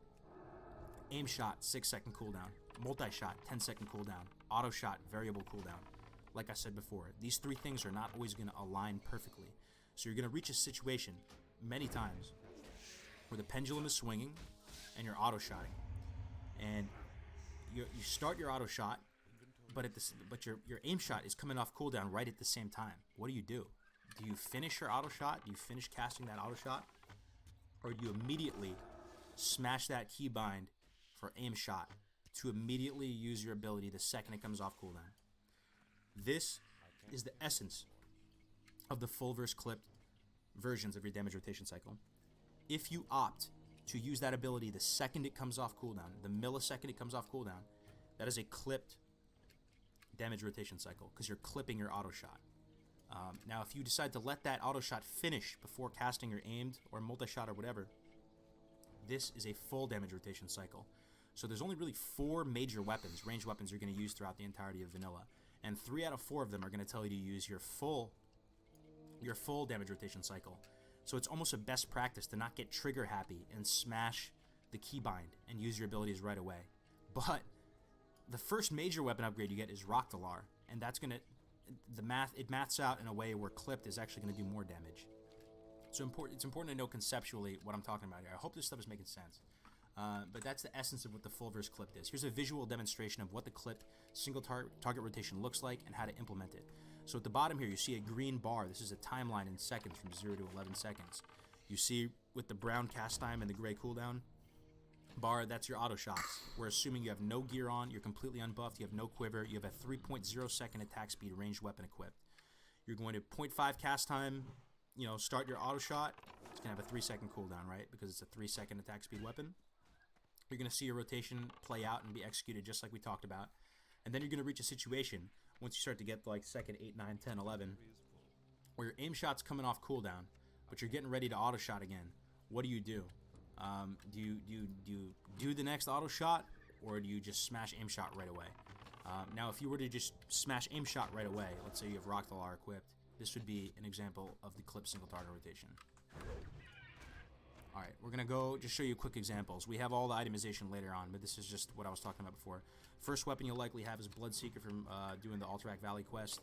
Aim shot, 6-second cooldown. Multi-shot, 10-second cooldown. Auto shot, variable cooldown. Like I said before, these three things are not always going to align perfectly. So you're going to reach a situation many times where the pendulum is swinging and you're auto shotting. And you start your auto shot, but your aim shot is coming off cooldown right at the same time. What do? Do you finish your auto shot? Do you finish casting that auto shot? Or do you immediately smash that keybind for aim shot to immediately use your ability the second it comes off cooldown? This is the essence of the full versus clipped versions of your damage rotation cycle. If you opt to use that ability the second it comes off cooldown, the millisecond it comes off cooldown, that is a clipped damage rotation cycle because you're clipping your auto shot. Now, if you decide to let that auto shot finish before casting your aimed or multi-shot or whatever, this is a full damage rotation cycle. So there's only really 4 major weapons, ranged weapons, you're going to use throughout the entirety of vanilla, and 3 out of 4 of them are going to tell you to use your full damage rotation cycle. So it's almost a best practice to not get trigger happy and smash the keybind and use your abilities right away. But the first major weapon upgrade you get is Roctalar, and that's going to it maths out in a way where clipped is actually going to do more damage. So it's important to know conceptually what I'm talking about here. I hope this stuff is making sense. But that's the essence of what the full versus clipped is. Here's a visual demonstration of what the clipped single target rotation looks like and how to implement it. So at the bottom here, you see a green bar. This is a timeline in seconds from 0 to 11 seconds. You see with the brown cast time and the gray cooldown bar, that's your auto shots. We're assuming you have no gear on, you're completely unbuffed, you have no quiver, you have a 3.0 second attack speed ranged weapon equipped. You're going to 0.5 cast time, start your auto shot. It's going to have a 3-second cooldown, right? Because it's a 3-second attack speed weapon. You're going to see your rotation play out and be executed just like we talked about. And then you're going to reach a situation, once you start to get like second 8, 9, 10, 11, where your aim shot's coming off cooldown, but you're getting ready to auto shot again. What do? Do you do the next auto shot, or do you just smash aim shot right away? Now, if you were to just smash aim shot right away, let's say you have Roctalar equipped, this would be an example of the clip single target rotation. Alright, we're going to go just show you quick examples. We have all the itemization later on, but this is just what I was talking about before. First weapon you'll likely have is Bloodseeker from doing the Alterac Valley quest.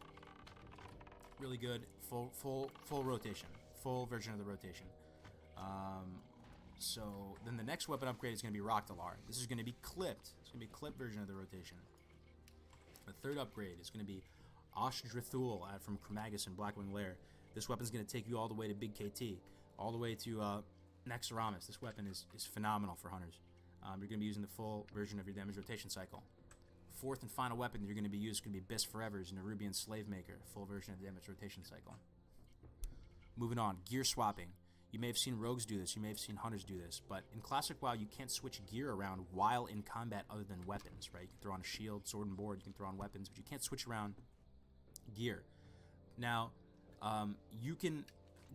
Really good, full rotation, full version of the rotation. So then the next weapon upgrade is going to be Roctalar. This is going to be clipped. It's going to be a clipped version of the rotation. The third upgrade is going to be Oshdrithul from Chromagus and Blackwing Lair. This weapon is going to take you all the way to Big KT, all the way to Nexaramus. This weapon is phenomenal for hunters. You're going to be using the full version of your damage rotation cycle. Fourth and final weapon you're going to be using is going to be Bis Forever's Nerubian Slave Maker, full version of the damage rotation cycle. Moving on, gear swapping. You may have seen rogues do this, you may have seen hunters do this, but in Classic WoW you can't switch gear around while in combat other than weapons, right? You can throw on a shield, sword and board, you can throw on weapons, but you can't switch around gear. Now, you can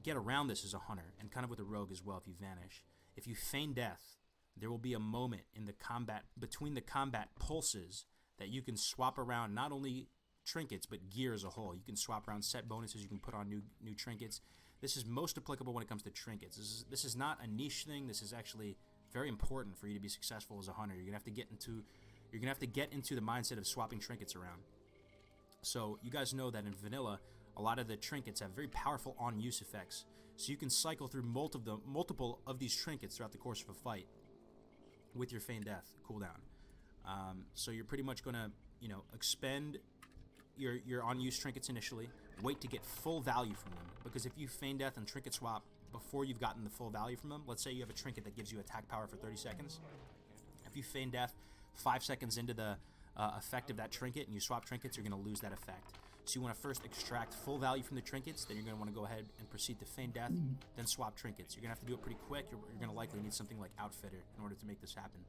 get around this as a hunter, and kind of with a rogue as well if you vanish. If you feign death, there will be a moment in the combat, between the combat pulses, that you can swap around not only trinkets, but gear as a whole. You can swap around set bonuses, you can put on new trinkets. This is most applicable when it comes to trinkets. This is not a niche thing. This is actually very important for you to be successful as a hunter. You're gonna have to get into the mindset of swapping trinkets around. So you guys know that in vanilla, a lot of the trinkets have very powerful on-use effects. So you can cycle through multiple of these trinkets throughout the course of a fight with your Feign Death cooldown. So you're pretty much gonna, expend your on-use trinkets initially, wait to get full value from them, because if you Feign Death and trinket swap before you've gotten the full value from them, let's say you have a trinket that gives you attack power for 30 seconds, if you Feign Death 5 seconds into the effect of that trinket and you swap trinkets, you're going to lose that effect. So you want to first extract full value from the trinkets, then you're going to want to go ahead and proceed to feign death, then swap trinkets. You're going to have to do it pretty quick. You're going to likely need something like Outfitter in order to make this happen.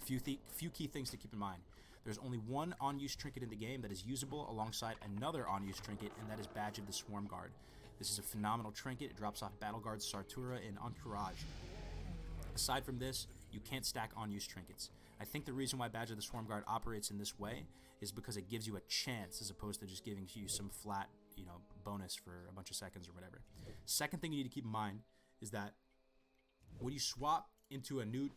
A few key things to keep in mind. There's only one on-use trinket in the game that is usable alongside another on-use trinket, and that is Badge of the Swarm Guard. This is a phenomenal trinket. It drops off Battle Guard Sartura in Entourage. Aside from this, you can't stack on-use trinkets. I think the reason why Badge of the Swarm Guard operates in this way is because it gives you a chance as opposed to just giving you some flat, bonus for a bunch of seconds or whatever. Second thing you need to keep in mind is that when you swap into a new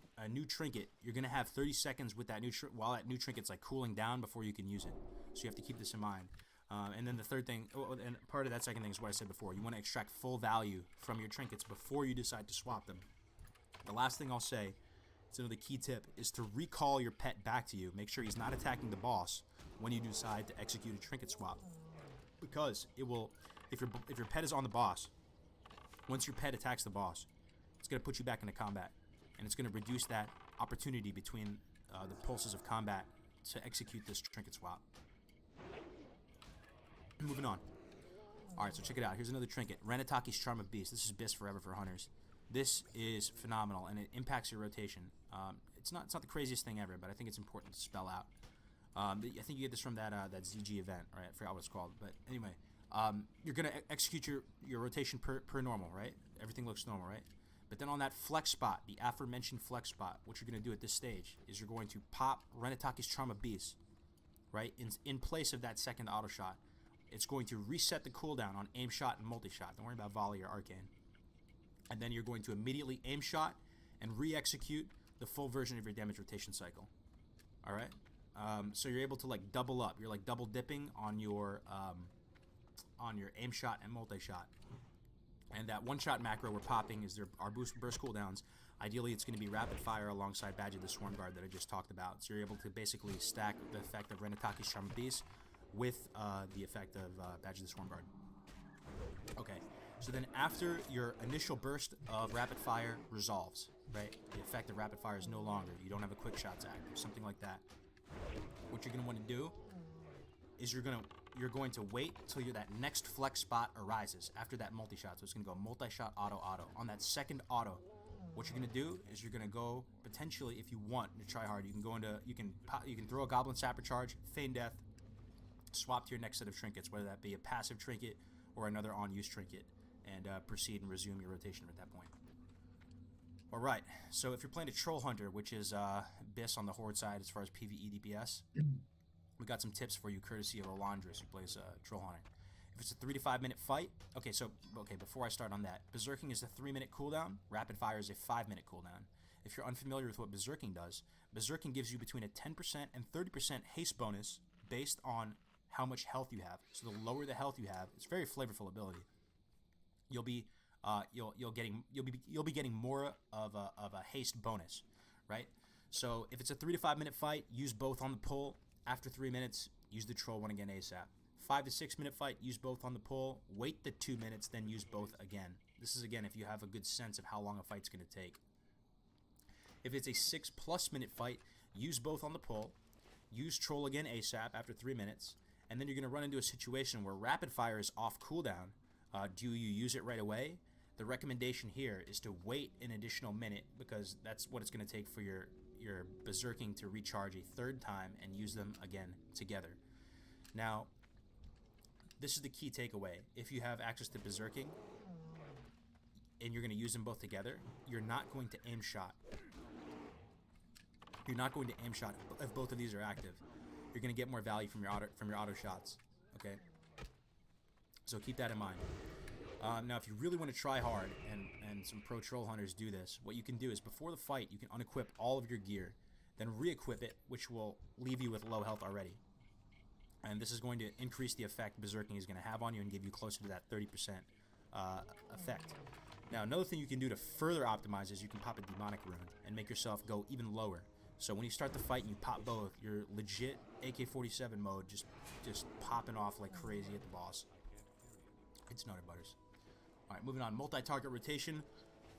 trinket, you're gonna have 30 seconds with that while that new trinket's like cooling down before you can use it. So you have to keep this in mind. And then the third thing, and part of that second thing is what I said before. You want to extract full value from your trinkets before you decide to swap them. The last thing I'll say, it's another key tip, is to recall your pet back to you. Make sure he's not attacking the boss when you decide to execute a trinket swap, because it will, if your pet is on the boss, once your pet attacks the boss, it's gonna put you back into combat, and it's gonna reduce that opportunity between the pulses of combat to execute this trinket swap. Moving on. Alright, so check it out. Here's another trinket. Renataki's Charm of Beast. This is BIS forever for hunters. This is phenomenal, and it impacts your rotation. It's not the craziest thing ever, but I think it's important to spell out. I think you get this from that ZG event, right? I forgot what it's called. But anyway, you're going to execute your rotation per normal, right? Everything looks normal, right? But then on that flex spot, the aforementioned flex spot, what you're going to do at this stage is you're going to pop Renataki's Charm of Beast, right? In place of that second auto shot. It's going to reset the cooldown on aim shot and multi-shot. Don't worry about volley or arcane. And then you're going to immediately aim shot and re-execute the full version of your damage rotation cycle. Alright? So you're able to like double up. You're like double dipping on your aim shot and multi-shot. And that one-shot macro we're popping is our burst cooldowns. Ideally, it's going to be rapid fire alongside Badge of the Swarm Guard that I just talked about. So you're able to basically stack the effect of Renataki's Charm of Beast with the effect of Badge of the Swarm Guard. Okay, so then after your initial burst of rapid fire resolves, right? The effect of rapid fire is no longer. You don't have a quick shots active, something like that. What you're gonna want to do is you're going to wait till that next flex spot arises after that multi-shot. So it's gonna go multi-shot, auto. On that second auto, what you're gonna do is you're gonna go potentially, if you want to try hard, you can throw a Goblin Sapper Charge, feign death, swap to your next set of trinkets, whether that be a passive trinket or another on-use trinket, and proceed and resume your rotation at that point. Alright, so if you're playing a Troll Hunter, which is BIS on the Horde side as far as PvE DPS, we got some tips for you courtesy of Olandris, who plays Troll Hunter. If it's a 3 to 5 minute fight, before I start on that, Berserking is a 3-minute cooldown, Rapid Fire is a 5-minute cooldown. If you're unfamiliar with what Berserking does, Berserking gives you between a 10% and 30% haste bonus based on how much health you have. So the lower the health you have, it's a very flavorful ability. You'll be getting more of a haste bonus, right? So if it's a 3 to 5 minute fight, use both on the pull. After 3 minutes, use the troll one again ASAP. 5 to 6 minute fight, use both on the pull. Wait the 2 minutes, then use both again. This is again if you have a good sense of how long a fight's going to take. If it's a 6+ minute fight, use both on the pull. Use troll again ASAP after 3 minutes. And then you're going to run into a situation where rapid fire is off cooldown. Do you use it right away? The recommendation here is to wait an additional minute, because that's what it's going to take for your Berserking to recharge a third time and use them again together. Now, this is the key takeaway. If you have access to Berserking and you're going to use them both together, you're not going to aim shot. You're not going to aim shot if both of these are active. You're going to get more value from your auto shots. Okay, so keep that in mind. Now, if you really want to try hard, and some pro troll hunters do this, what you can do is before the fight, you can unequip all of your gear, then re-equip it, which will leave you with low health already. And this is going to increase the effect Berserking is going to have on you and give you closer to that 30% effect. Now, another thing you can do to further optimize is you can pop a Demonic Rune and make yourself go even lower. So when you start the fight and you pop both, you're legit AK-47 mode, just popping off like crazy at the boss. It's Nutter Butters. Alright, moving on. Multi-target rotation.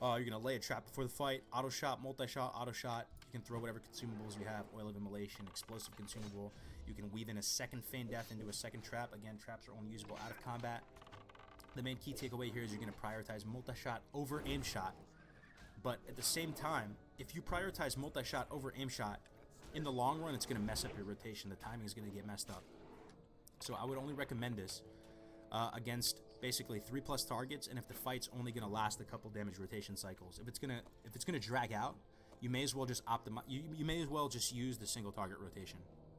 You're going to lay a trap before the fight. Auto shot, multi-shot, auto shot. You can throw whatever consumables you have. Oil of Immolation, explosive consumable. You can weave in a second feign death into a second trap. Again, traps are only usable out of combat. The main key takeaway here is you're going to prioritize multi-shot over aim shot. But at the same time, if you prioritize multi-shot over aim shot, in the long run, it's going to mess up your rotation. The timing is going to get messed up. So I would only recommend this against basically 3+ targets, and if the fight's only going to last a couple damage rotation cycles. If it's gonna drag out, you may as well just optimize. You may as well just use the single target rotation.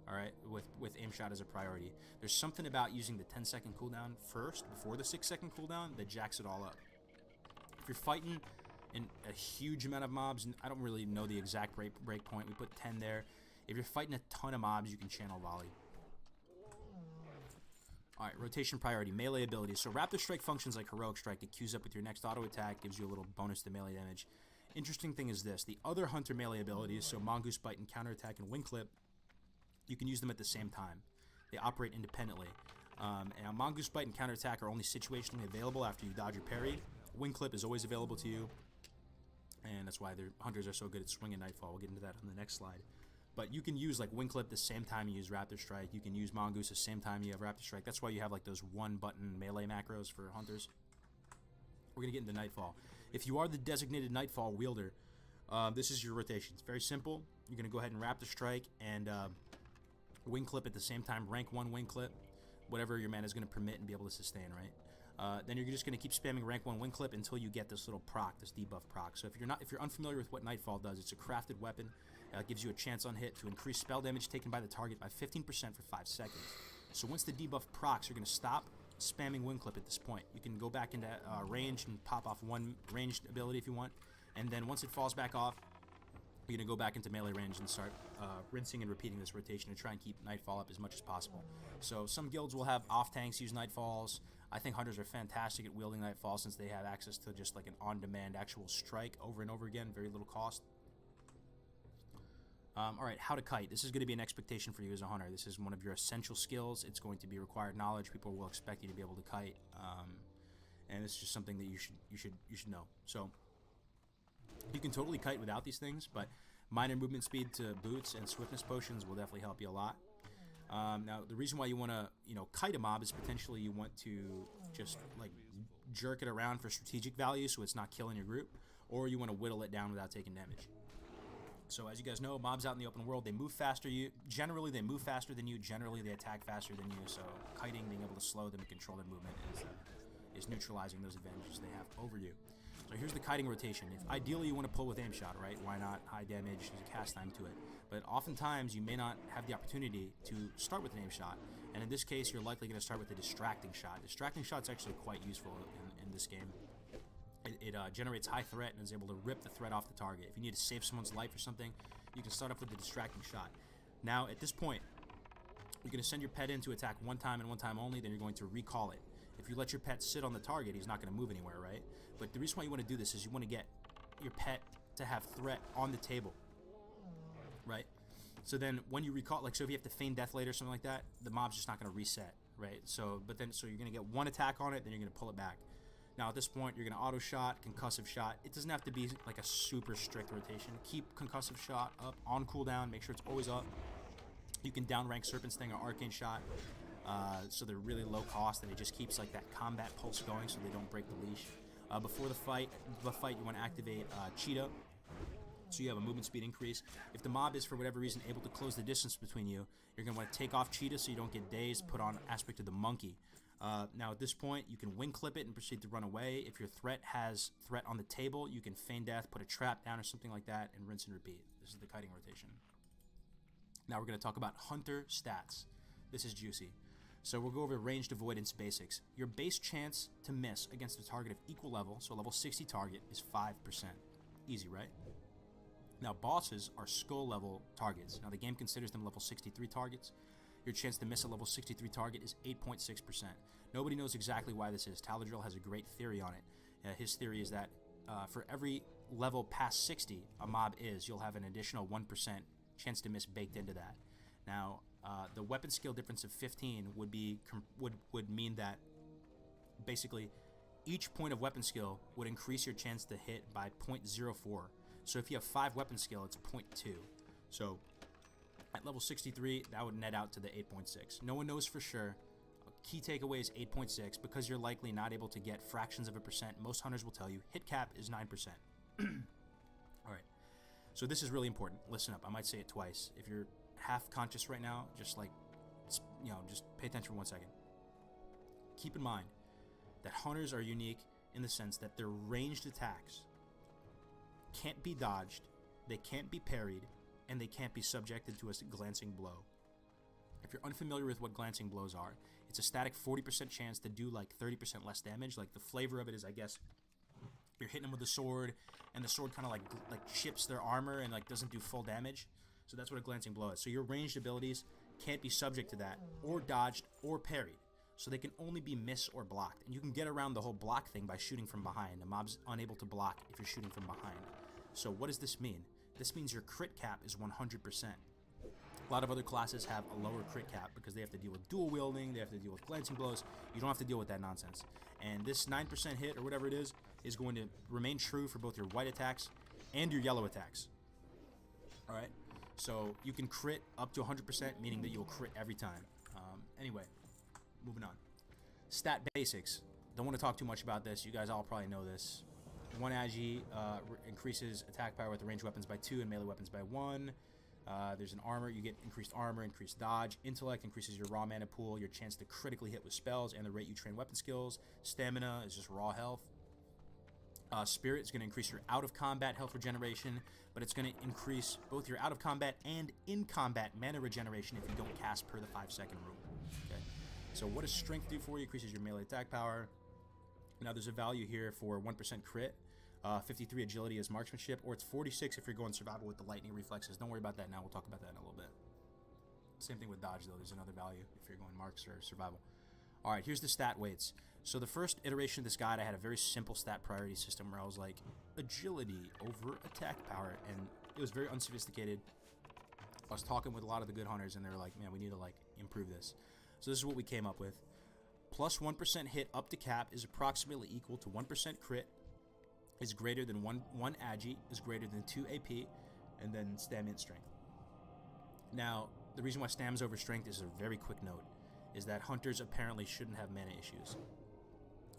All right, with aim shot as a priority. There's something about using the 10-second cooldown first before the 6-second cooldown that jacks it all up. If you're fighting in a huge amount of mobs, I don't really know the exact break point. We put 10 there. If you're fighting a ton of mobs, you can channel volley. Alright, rotation priority, melee abilities. So Raptor Strike functions like Heroic Strike. It queues up with your next auto attack, gives you a little bonus to melee damage. Interesting thing is this, the other Hunter melee abilities, so Mongoose Bite and Counterattack and Wing Clip, you can use them at the same time. They operate independently. And Mongoose Bite and Counterattack are only situationally available after you dodge or parry. Wing Clip is always available to you, and that's why their Hunters are so good at Swing and Nightfall. We'll get into that on the next slide. But you can use like Wing Clip the same time you use Raptor Strike. You can use Mongoose the same time you have Raptor Strike. That's why you have like those one-button melee macros for Hunters. We're going to get into Nightfall. If you are the designated Nightfall wielder, this is your rotation. It's very simple. You're going to go ahead and Raptor Strike and Wing Clip at the same time. Rank 1 Wing Clip, whatever your mana is going to permit and be able to sustain, right? Then you're just going to keep spamming Rank 1 Wing Clip until you get this little proc, this debuff proc. So if you're unfamiliar with what Nightfall does, it's a crafted weapon. It gives you a chance on hit to increase spell damage taken by the target by 15% for 5 seconds. So once the debuff procs, you're going to stop spamming Wing Clip at this point. You can go back into range and pop off one ranged ability if you want. And then once it falls back off, you're going to go back into melee range and start rinsing and repeating this rotation to try and keep Nightfall up as much as possible. So some guilds will have off-tanks use Nightfalls. I think Hunters are fantastic at wielding Nightfall since they have access to just like an on-demand actual strike over and over again, very little cost. Alright, how to kite. This is going to be an expectation for you as a hunter. This is one of your essential skills. It's going to be required knowledge. People will expect you to be able to kite. And it's just something that you should know. So, you can totally kite without these things, but minor movement speed to boots and swiftness potions will definitely help you a lot. Now, the reason why you want to, kite a mob is potentially you want to just, like, jerk it around for strategic value so it's not killing your group, or you want to whittle it down without taking damage. So as you guys know, mobs out in the open world, they move faster. Generally, they move faster than you. Generally, they attack faster than you. So kiting, being able to slow them and control their movement is neutralizing those advantages they have over you. So here's the kiting rotation. If ideally you want to pull with aim shot, right? Why not? High damage, there's a cast time to it. But oftentimes you may not have the opportunity to start with an aim shot. And in this case, you're likely going to start with a distracting shot. Distracting shot's actually quite useful in this game. It generates high threat and is able to rip the threat off the target. If you need to save someone's life or something, you can start off with the distracting shot. Now, at this point, you're going to send your pet in to attack one time and one time only, then you're going to recall it. If you let your pet sit on the target, he's not going to move anywhere, right? But the reason why you want to do this is you want to get your pet to have threat on the table, right? So then when you recall, like, so if you have to feign death later or something like that, the mob's just not going to reset, right? So you're going to get one attack on it, then you're going to pull it back. Now at this point, you're going to auto shot, concussive shot. It doesn't have to be like a super strict rotation. Keep concussive shot up on cooldown. Make sure it's always up. You can downrank Serpent Sting or Arcane Shot, so they're really low cost, and it just keeps like that combat pulse going, so they don't break the leash. Before the fight, you want to activate Cheetah, so you have a movement speed increase. If the mob is for whatever reason able to close the distance between you, you're going to want to take off Cheetah so you don't get dazed. Put on Aspect of the Monkey. Now at this point, you can wing clip it and proceed to run away. If your threat has threat on the table, you can feign death, put a trap down or something like that, and rinse and repeat. This is the kiting rotation. Now we're going to talk about Hunter stats. This is juicy. So we'll go over ranged avoidance basics. Your base chance to miss against a target of equal level, so level 60 target, is 5%. Easy, right? Now bosses are skull level targets. Now the game considers them level 63 targets. Your chance to miss a level 63 target is 8.6%. Nobody knows exactly why this is. Taladrill has a great theory on it. His theory is that for every level past 60 a mob is, you'll have an additional 1% chance to miss baked into that. Now, the weapon skill difference of 15 would mean that basically each point of weapon skill would increase your chance to hit by 0.04. So if you have 5 weapon skill, it's 0.2. So At level 63, that would net out to the 8.6. No one knows for sure. Key takeaway is 8.6. Because you're likely not able to get fractions of a percent, most hunters will tell you hit cap is 9%. Alright, so this is really important. Listen up, I might say it twice. If you're half conscious right now, just like, just pay attention for 1 second. Keep in mind that hunters are unique in the sense that their ranged attacks can't be dodged, they can't be parried, and they can't be subjected to a glancing blow. If you're unfamiliar with what glancing blows are, it's a static 40% chance to do like 30% less damage. Like the flavor of it is, I guess, you're hitting them with a sword, and the sword kind of like chips their armor and like doesn't do full damage. So that's what a glancing blow is. So your ranged abilities can't be subject to that, or dodged, or parried. So they can only be miss or blocked. And you can get around the whole block thing by shooting from behind. A mob's unable to block if you're shooting from behind. So what does this mean? This means your crit cap is 100%. A lot of other classes have a lower crit cap because they have to deal with dual wielding, they have to deal with glancing blows. You don't have to deal with that nonsense. And this 9% hit, or whatever it is going to remain true for both your white attacks and your yellow attacks. Alright? So you can crit up to 100%, meaning that you'll crit every time. Anyway, moving on. Stat basics. Don't want to talk too much about this. You guys all probably know this. 1 agi increases attack power with the ranged weapons by 2 and melee weapons by 1. There's an armor. You get increased armor, increased dodge. Intellect increases your raw mana pool, your chance to critically hit with spells, and the rate you train weapon skills. Stamina is just raw health. Spirit is going to increase your out-of-combat health regeneration, but it's going to increase both your out-of-combat and in-combat mana regeneration if you don't cast per the 5-second rule. Okay. So what does strength do for you? Increases your melee attack power. Now there's a value here for 1% crit. 53 agility is marksmanship, or it's 46 if you're going survival with the lightning reflexes. Don't worry about that now. We'll talk about that in a little bit. Same thing with dodge, though. There's another value if you're going marks or survival. All right, here's the stat weights. So the first iteration of this guide, I had a very simple stat priority system where I was like, agility over attack power, and it was very unsophisticated. I was talking with a lot of the good hunters, and they were like, man, we need to like improve this. So this is what we came up with. Plus 1% hit up to cap is approximately equal to 1% crit, is greater than 1 agi, is greater than 2 AP, and then stam int strength. Now, the reason why stam's over strength is a very quick note, is that hunters apparently shouldn't have mana issues.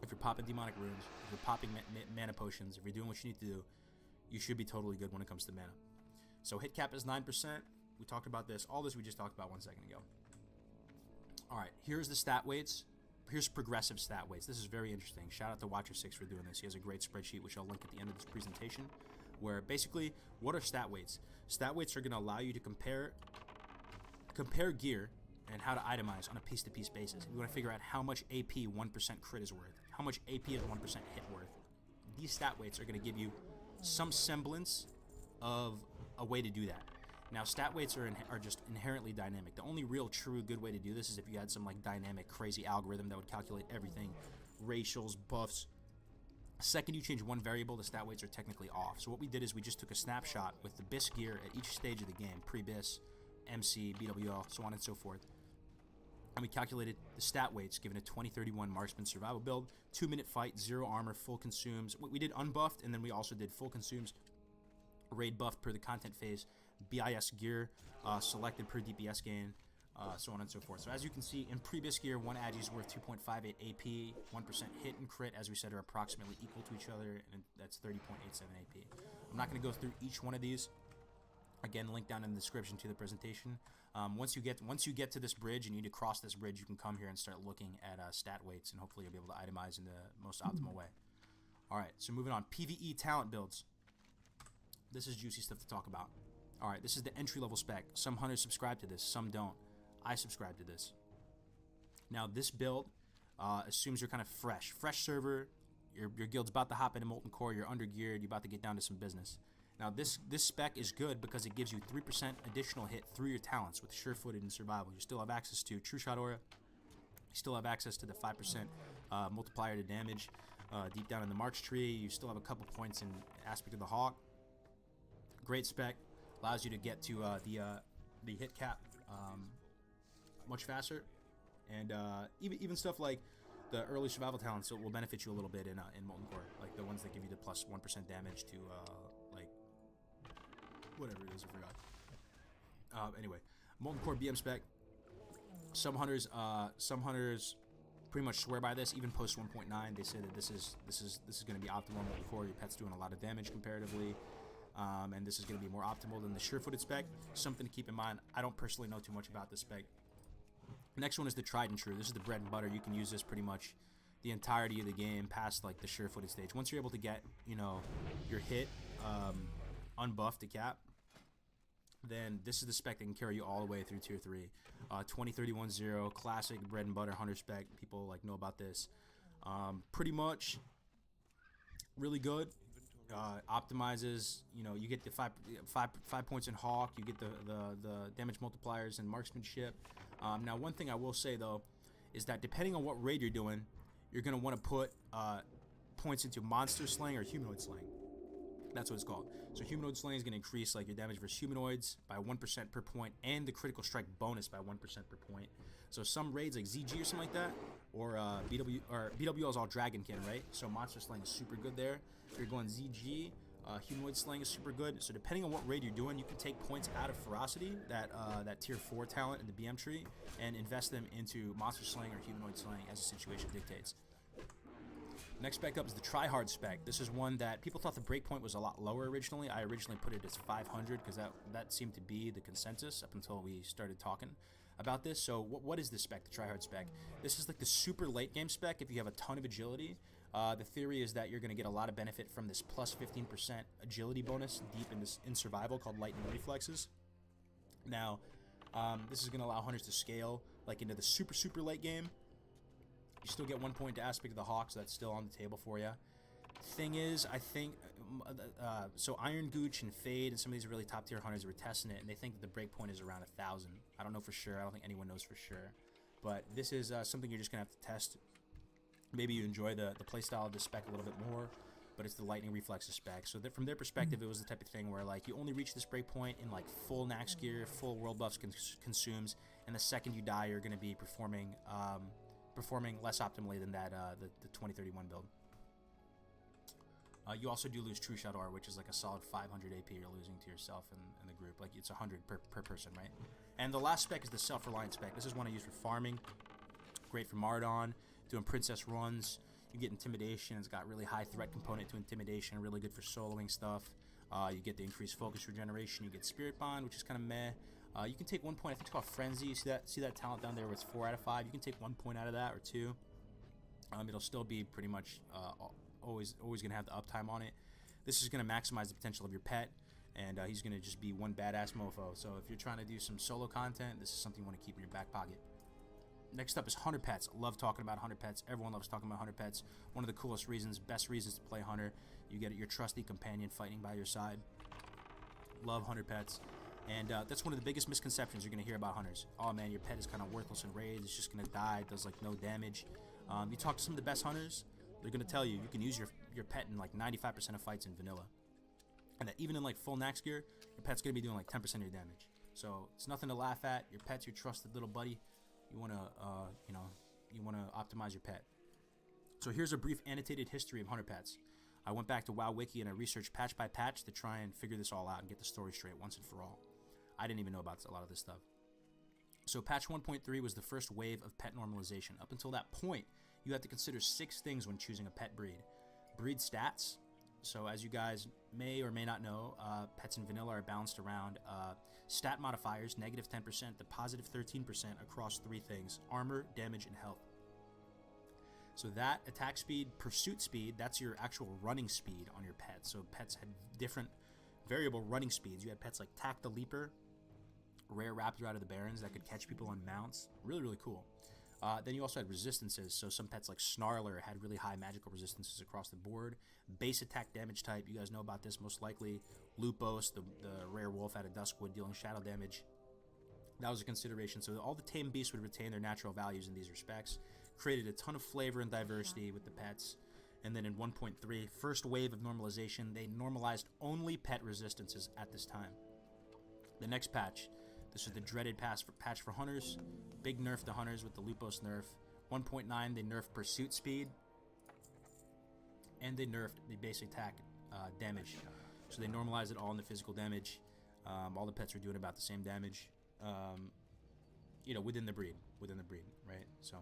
If you're popping demonic runes, if you're popping mana potions, if you're doing what you need to do, you should be totally good when it comes to mana. So hit cap is 9%. We talked about this. All this we just talked about 1 second ago. Alright, here's the stat weights. Here's progressive stat weights. This is very interesting. Shout out to Watcher6 for doing this. He has a great spreadsheet, which I'll link at the end of this presentation, where basically, what are stat weights? Stat weights are going to allow you to compare gear and how to itemize on a piece-to-piece basis. If you want to figure out how much AP 1% crit is worth, how much AP is 1% hit worth, these stat weights are going to give you some semblance of a way to do that. Now, stat weights are just inherently dynamic. The only real true good way to do this is if you had some like dynamic, crazy algorithm that would calculate everything, racials, buffs. The second you change one variable, the stat weights are technically off. So what we did is we just took a snapshot with the BIS gear at each stage of the game, pre-BIS, MC, BWL, so on and so forth. And we calculated the stat weights given a 2031 marksman survival build, 2-minute fight, 0 armor, full consumes. We did unbuffed, and then we also did full consumes, raid buffed per the content phase, BIS gear selected per DPS gain, so on and so forth. So as you can see, in previous gear, 1 agi is worth 2.58 AP, 1% hit and crit, as we said, are approximately equal to each other, and that's 30.87 AP. I'm not going to go through each one of these. Again, link down in the description to the presentation. Once you get to this bridge and you need to cross this bridge, you can come here and start looking at stat weights, and hopefully you'll be able to itemize in the most optimal way. All right, so moving on. PvE talent builds. This is juicy stuff to talk about. All right, this is the entry-level spec. Some hunters subscribe to this, some don't. I subscribe to this. Now, this build assumes you're kind of fresh. Fresh server, your guild's about to hop into Molten Core, you're under-geared, you're about to get down to some business. Now, this spec is good because it gives you 3% additional hit through your talents with Sure-Footed and Survival. You still have access to True Shot Aura. You still have access to the 5% multiplier to damage. Deep down in the March tree, you still have a couple points in Aspect of the Hawk. Great spec. Allows you to get to the hit cap much faster. And even stuff like the early survival talents will benefit you a little bit in Molten Core. Like the ones that give you the plus 1% damage to, like, whatever it is, I forgot. Anyway, Molten Core BM spec. Some hunters pretty much swear by this. Even post 1.9, they say that this is going to be optimal Molten Core. Your pet's doing a lot of damage comparatively, and this is going to be more optimal than the sure-footed spec. Something to keep in mind. I don't personally know too much about this spec. Next one is the tried and true. This is the bread and butter. You can use this pretty much the entirety of the game past like the sure-footed stage. Once you're able to get, you know, your hit unbuffed to cap, then this is the spec that can carry you all the way through tier 3. 20-31-0, classic bread and butter hunter spec. People like know about this. Pretty much really good. Optimizes, you know, you get the five points in Hawk, you get the damage multipliers and marksmanship. Now, one thing I will say though is that depending on what raid you're doing, you're gonna want to put points into monster slaying or humanoid slaying. That's what it's called. So humanoid slaying is going to increase like your damage versus humanoids by 1% per point, and the critical strike bonus by 1% per point. So some raids like ZG or something like that, or BWL is all dragonkin, right? So monster slaying is super good there. If you're going ZG, humanoid slaying is super good. So depending on what raid you're doing, you can take points out of ferocity, that tier 4 talent in the BM tree, and invest them into monster slaying or humanoid slaying as the situation dictates. Next spec up is the tryhard spec. This is one that people thought the breakpoint was a lot lower originally. I originally put it as 500 because that seemed to be the consensus up until we started talking about this. So what is this spec, the tryhard spec? This is like the super late game spec if you have a ton of agility. The theory is that you're going to get a lot of benefit from this plus 15% agility bonus deep in survival called lightning reflexes. Now, this is going to allow hunters to scale like into the super late game. You still get 1 point to aspect of the Hawk, so that's still on the table for you. Thing is, I think, so Iron Gooch and Fade and some of these really top tier hunters were testing it, and they think that the break point is around 1,000. I don't know for sure. I don't think anyone knows for sure. But this is something you're just going to have to test. Maybe you enjoy the playstyle of this spec a little bit more, but it's the lightning reflexes spec. So that from their perspective, it was the type of thing where like you only reach this break point in like full Nax gear, full world buffs consumes, and the second you die, you're going to be performing less optimally than that the 2031 build. You also do lose True Shadow R, which is like a solid 500 AP you're losing to yourself and the group. Like it's 100 per person, right? And the last spec is the self-reliant spec. This is one I use for farming. Great for Mardon, doing princess runs. You get intimidation. It's got really high threat component to intimidation. Really good for soloing stuff. You get the increased focus regeneration. You get Spirit Bond, which is kind of meh. You can take 1 point. I think it's called Frenzy. You see that talent down there where it's 4 out of 5. You can take 1 point out of that or 2. It'll still be pretty much always going to have the uptime on it. This is going to maximize the potential of your pet, and he's going to just be one badass mofo. So if you're trying to do some solo content, this is something you want to keep in your back pocket. Next up is Hunter Pets. Love talking about Hunter Pets. Everyone loves talking about Hunter Pets. One of the coolest reasons, best reasons to play Hunter. You get your trusty companion fighting by your side. Love Hunter Pets. And that's one of the biggest misconceptions you're going to hear about hunters. Oh man, your pet is kind of worthless in raids. It's just going to die. It does like no damage. You talk to some of the best hunters, they're going to tell you can use your pet in like 95% of fights in vanilla. And that even in like full Nax gear, your pet's going to be doing like 10% of your damage. So it's nothing to laugh at. Your pet's your trusted little buddy. You want to optimize your pet. So here's a brief annotated history of Hunter Pets. I went back to WoW Wiki and I researched patch by patch to try and figure this all out and get the story straight once and for all. I didn't even know about a lot of this stuff. So patch 1.3 was the first wave of pet normalization. Up until that point, you had to consider 6 things when choosing a pet breed. Breed stats. So as you guys may or may not know, pets in vanilla are balanced around stat modifiers, negative 10% to positive 13% across 3 things: armor, damage, and health. So that attack speed, pursuit speed, that's your actual running speed on your pet. So pets had different variable running speeds. You had pets like Tack the Leaper, rare raptor out of the Barrens that could catch people on mounts. Really, really cool. Then you also had resistances. So some pets like Snarler had really high magical resistances across the board. Base attack damage type, you guys know about this most likely. Lupos, the rare wolf out of Duskwood, dealing shadow damage. That was a consideration. So all the tame beasts would retain their natural values in these respects. Created a ton of flavor and diversity with the pets. And then in 1.3, first wave of normalization, they normalized only pet resistances at this time. The next patch, this is the dreaded patch for hunters. Big nerf to hunters with the Lupos nerf. 1.9, they nerfed pursuit speed. And they nerfed the base attack damage. So they normalized it all in the physical damage. All the pets were doing about the same damage. within the breed, right? So,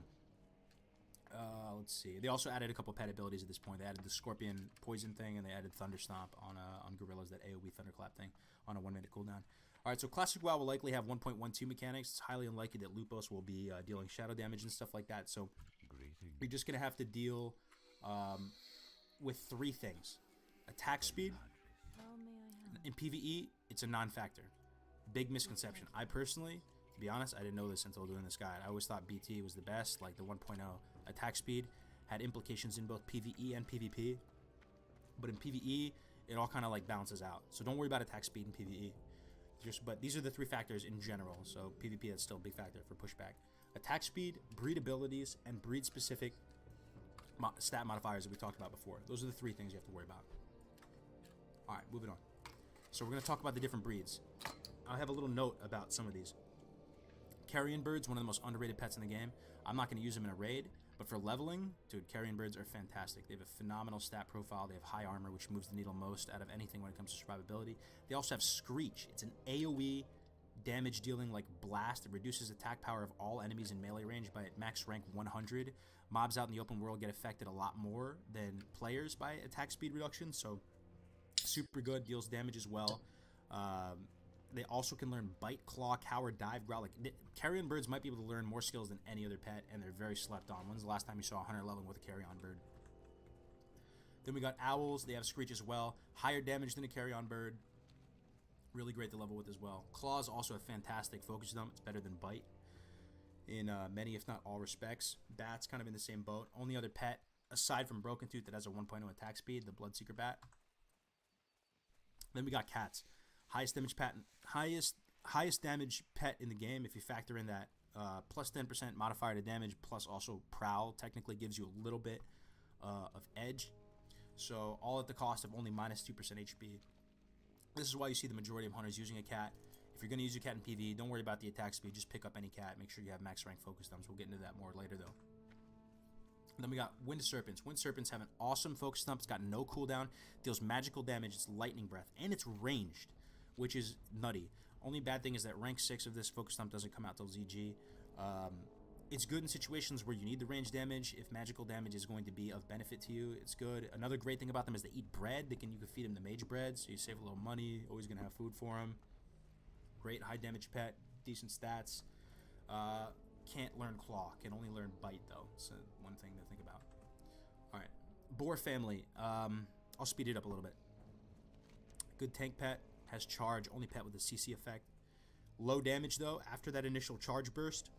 let's see. They also added a couple pet abilities at this point. They added the Scorpion Poison thing, and they added Thunder Stomp on Gorillas, that AoE Thunderclap thing, on a 1-minute cooldown. All right, so Classic WoW will likely have 1.12 mechanics. It's highly unlikely that Lupos will be dealing shadow damage and stuff like that. So you're just going to have to deal with 3 things. Attack speed. In PvE, it's a non-factor. Big misconception. I personally, to be honest, I didn't know this until doing this guide. I always thought BT was the best, like the 1.0 attack speed had implications in both PvE and PvP. But in PvE, it all kind of like balances out. So don't worry about attack speed in PvE. But these are the 3 factors in general. So PvP, that's still a big factor for pushback. Attack speed, breed abilities, and breed-specific stat modifiers that we talked about before. Those are the 3 things you have to worry about. All right, moving on. So we're going to talk about the different breeds. I have a little note about some of these. Carrion birds, one of the most underrated pets in the game. I'm not going to use them in a raid, but for leveling, dude, carrion birds are fantastic. They have a phenomenal stat profile. They have high armor, which moves the needle most out of anything when it comes to survivability. They also have Screech. It's an AoE damage dealing like blast. It reduces attack power of all enemies in melee range by max rank 100. Mobs out in the open world get affected a lot more than players by attack speed reduction, so super good, deals damage as well. They also can learn Bite, Claw, Cower, Dive, Growl. Like, carrion birds might be able to learn more skills than any other pet, and they're very slept on. When's the last time you saw a hunter leveling with a carrion bird? Then we got owls. They have Screech as well. Higher damage than a carrion bird. Really great to level with as well. Claws also a fantastic focus dump. It's better than Bite in many, if not all, respects. Bat's kind of in the same boat. Only other pet, aside from Broken Tooth, that has a 1.0 attack speed, the Bloodseeker Bat. Then we got cats. Highest damage pet in the game, if you factor in that plus 10% modifier to damage, plus also Prowl, technically gives you a little bit of edge. So all at the cost of only minus 2% HP. This is why you see the majority of hunters using a cat. If you're going to use your cat in PvE, don't worry about the attack speed. Just pick up any cat. Make sure you have max rank focus thumbs. We'll get into that more later, though. Then we got Wind Serpents. Wind Serpents have an awesome focus thump. It's got no cooldown. Deals magical damage. It's lightning breath. And it's ranged, which is nutty. Only bad thing is that rank 6 of this focus thump doesn't come out till ZG. It's good in situations where you need the range damage. If magical damage is going to be of benefit to you, it's good. Another great thing about them is they eat bread. You can feed them the mage bread, so you save a little money. Always going to have food for them. Great high damage pet. Decent stats. Can't learn Claw. Can only learn Bite, though. So one thing to think about. Alright. Boar family. I'll speed it up a little bit. Good tank pet. Has charge. Only pet with a CC effect. Low damage, though. After that initial charge burst.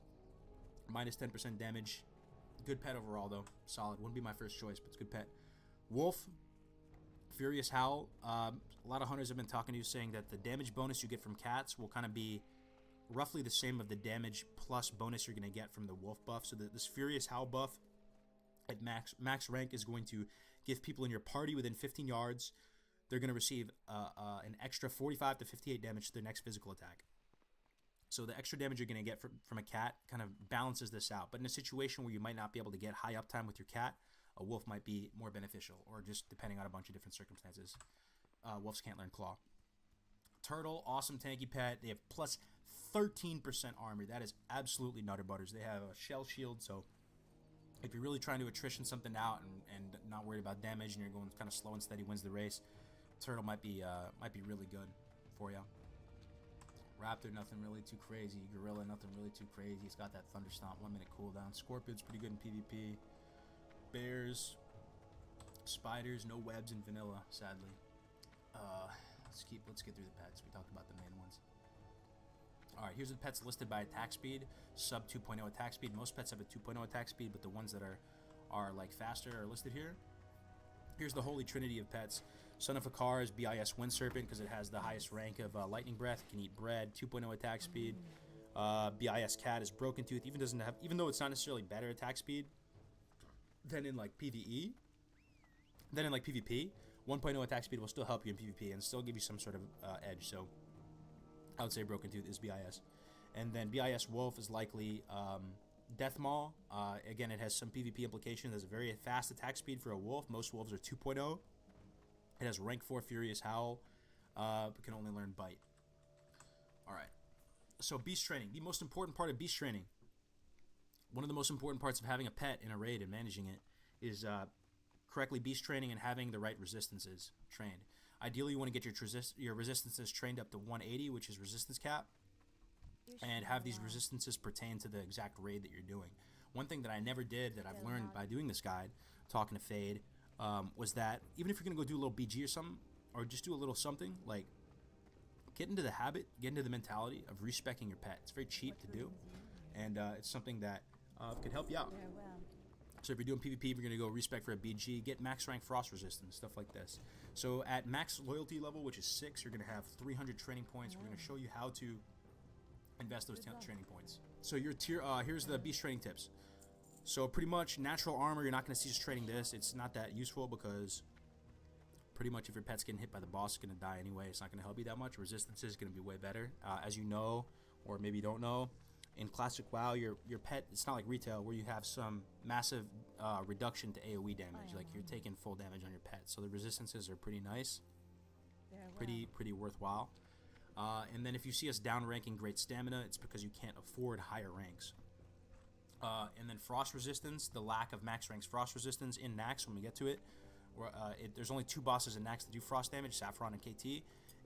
Minus 10% damage. Good pet overall, though. Solid. Wouldn't be my first choice, but it's a good pet. Wolf. Furious Howl. A lot of hunters have been talking to you saying that the damage bonus you get from cats will kind of be roughly the same of the damage plus bonus you're going to get from the wolf buff. So this Furious Howl buff at max rank is going to give people in your party within 15 yards. They're going to receive an extra 45 to 58 damage to their next physical attack. So the extra damage you're going to get from a cat kind of balances this out. But in a situation where you might not be able to get high uptime with your cat, a wolf might be more beneficial, or just depending on a bunch of different circumstances. Wolves can't learn Claw. Turtle, awesome tanky pet. They have plus 13% armor. That is absolutely nutter butters. They have a shell shield, so if you're really trying to attrition something out and not worried about damage and you're going kind of slow and steady, wins the race, Turtle might be really good for you. Raptor, nothing really too crazy. Gorilla, nothing really too crazy. He's got that Thunder Stomp, 1 minute cooldown. Scorpion's pretty good in PvP. Bears, spiders, no webs in vanilla, sadly. Let's get through the pets. We talked about the main ones. Alright, here's the pets listed by attack speed. Sub 2.0 attack speed. Most pets have a 2.0 attack speed, but the ones that are like faster are listed here. Here's the holy trinity of pets. Son of Akar is BIS Wind Serpent because it has the highest rank of Lightning Breath. It can eat bread, 2.0 attack speed. BIS Cat is Broken Tooth. Even though it's not necessarily better attack speed than in like PvE, than in like PvP, 1.0 attack speed will still help you in PvP and still give you some sort of edge. So I would say Broken Tooth is BIS. And then BIS Wolf is likely Death Maw. Again, it has some PvP implications. It has a very fast attack speed for a wolf. Most wolves are 2.0. It has rank 4 Furious Howl, but can only learn Bite. Alright. So beast training, the most important part of beast training. One of the most important parts of having a pet in a raid and managing it is correctly beast training and having the right resistances trained. Ideally, you want to get your resistances trained up to 180, which is resistance cap, and have these resistances pertain to the exact raid that you're doing. One thing that I never did that I've learned by doing this guide, talking to Fade, was that even if you're going to go do a little BG or something, or just do a little something, like get into the habit, get into the mentality of respecking your pet. It's very cheap to do, and it's something that could help you out. So if you're doing PvP, if you're going to go respec for a BG, get max rank frost resistance, stuff like this. So at max loyalty level, which is 6, you're going to have 300 training points. We're going to show you how to invest those training points. So your tier, here's the beast training tips. So pretty much natural armor, you're not going to see us training this. It's not that useful because pretty much if your pet's getting hit by the boss, it's going to die anyway. It's not going to help you that much. Resistance is going to be way better. As you know, or maybe you don't know, in Classic WoW, your pet, it's not like retail where you have some massive reduction to AoE damage. Like you're taking full damage on your pet. So the resistances are pretty nice, pretty worthwhile. And then if you see us down ranking great stamina, it's because you can't afford higher ranks. And then frost resistance, the lack of max ranks frost resistance in Nax when we get to it. There's only 2 bosses in Nax that do frost damage, Saffron and KT.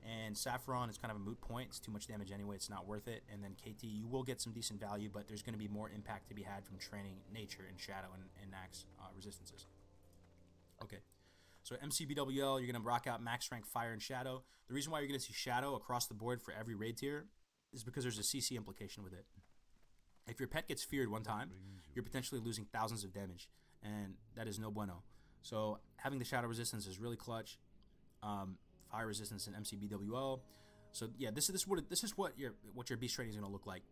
And Saffron is kind of a moot point. It's too much damage anyway. It's not worth it. And then KT, you will get some decent value, but there's going to be more impact to be had from training Nature and Shadow and Nax resistances. Okay. So MCBWL, you're going to rock out max rank Fire and Shadow. The reason why you're going to see Shadow across the board for every raid tier is because there's a CC implication with it. If your pet gets feared one time, you're potentially losing thousands of damage, and that is no bueno. So having the Shadow resistance is really clutch. Fire resistance and MCBWL. So yeah, this is what your beast training is going to look like.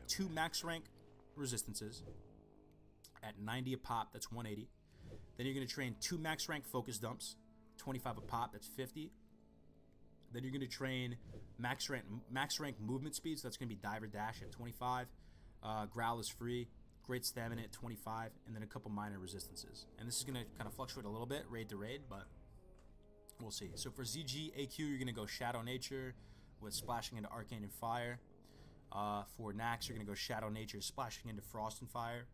2 max rank resistances at 90 a pop. That's 180. Then you're going to train 2 max rank focus dumps, 25 a pop. That's 50. Then you're going to train max rank movement speeds. That's going to be dive or dash at 25. Growl is free. Great stamina at 25, and then a couple minor resistances. And this is going to kind of fluctuate a little bit raid to raid, but we'll see. So for ZG AQ, you're going to go Shadow Nature with splashing into Arcane and Fire. For Nax, you're going to go Shadow Nature splashing into Frost and Fire.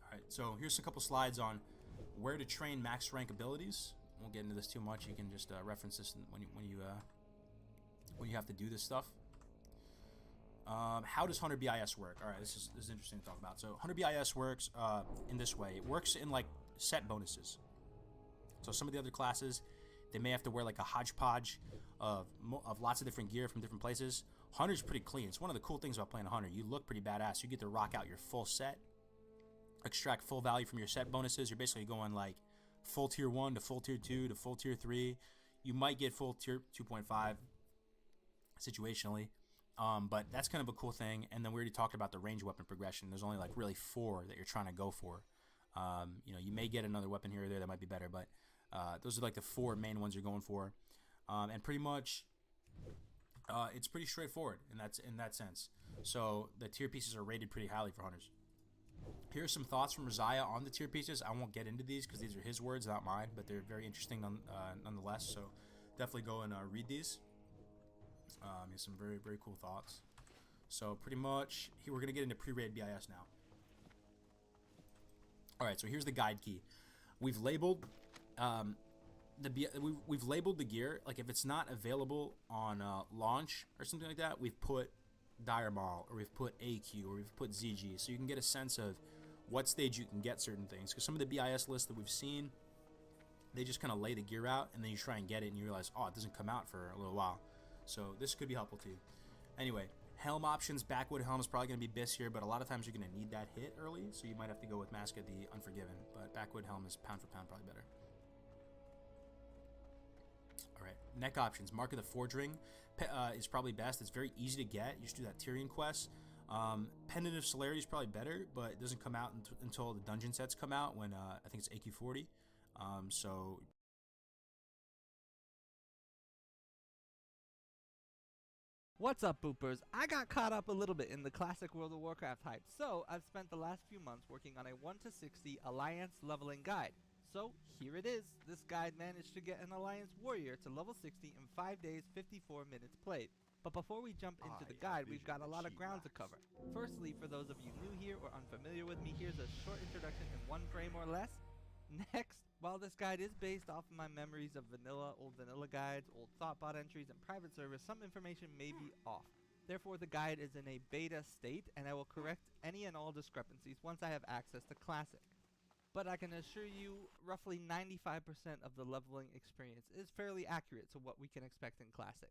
Alright, so here's a couple slides on where to train max rank abilities. I won't get into this too much. You can just reference this when you have to do this stuff. How does Hunter BIS work? Alright, this is interesting to talk about. So Hunter BIS works in this way. It works in like set bonuses. So some of the other classes, they may have to wear like a hodgepodge of lots of different gear from different places. Hunter's pretty clean. It's one of the cool things about playing a Hunter. You look pretty badass. You get to rock out your full set, extract full value from your set bonuses. You're basically going like full tier 1 to full tier 2 to full tier 3. You might get full tier 2.5 situationally. But that's kind of a cool thing. And then we already talked about the range weapon progression. There's only like really 4 that you're trying to go for. You may get another weapon here or there that might be better, but those are like the 4 main ones you're going for. And pretty much it's pretty straightforward in that sense. So the tier pieces are rated pretty highly for hunters. Here's some thoughts from Resiah on the tier pieces. I won't get into these because these are his words, not mine, but they're very interesting nonetheless. So definitely go and read these. He has some very, very cool thoughts. So pretty much, we're going to get into pre-raid BIS now. Alright, so here's the guide key. We've labeled we've labeled the gear. Like if it's not available on launch or something like that, we've put Dire Maul, or we've put AQ, or we've put ZG, so you can get a sense of what stage you can get certain things. Because some of the BIS lists that we've seen, they just kind of lay the gear out, and then you try and get it, and you realize, oh, it doesn't come out for a little while. So this could be helpful to you. Anyway, helm options. Backwood helm is probably going to be BIS here, but a lot of times you're going to need that hit early, so you might have to go with Mask of the Unforgiven. But Backwood helm is pound for pound probably better. Alright, neck options. Mark of the Forge Ring is probably best. It's very easy to get. You just do that Tyrion quest. Pendant of Celerity is probably better, but it doesn't come out until the dungeon sets come out when I think it's AQ40. So What's up, boopers? I got caught up a little bit in the classic World of Warcraft hype, so I've spent the last few months working on a 1 to 60 Alliance leveling guide. So here it is. This guide managed to get an Alliance Warrior to level 60 in 5 days, 54 minutes played. But before we jump into the guide, we've got a lot of ground to cover. Firstly, for those of you new here or unfamiliar with me, here's a short introduction in 1 frame or less. Next, while this guide is based off of my memories of old vanilla guides, old thoughtbot entries, and private servers, some information may be off. Therefore, the guide is in a beta state, and I will correct any and all discrepancies once I have access to Classic. But I can assure you, roughly 95% of the leveling experience is fairly accurate to what we can expect in Classic.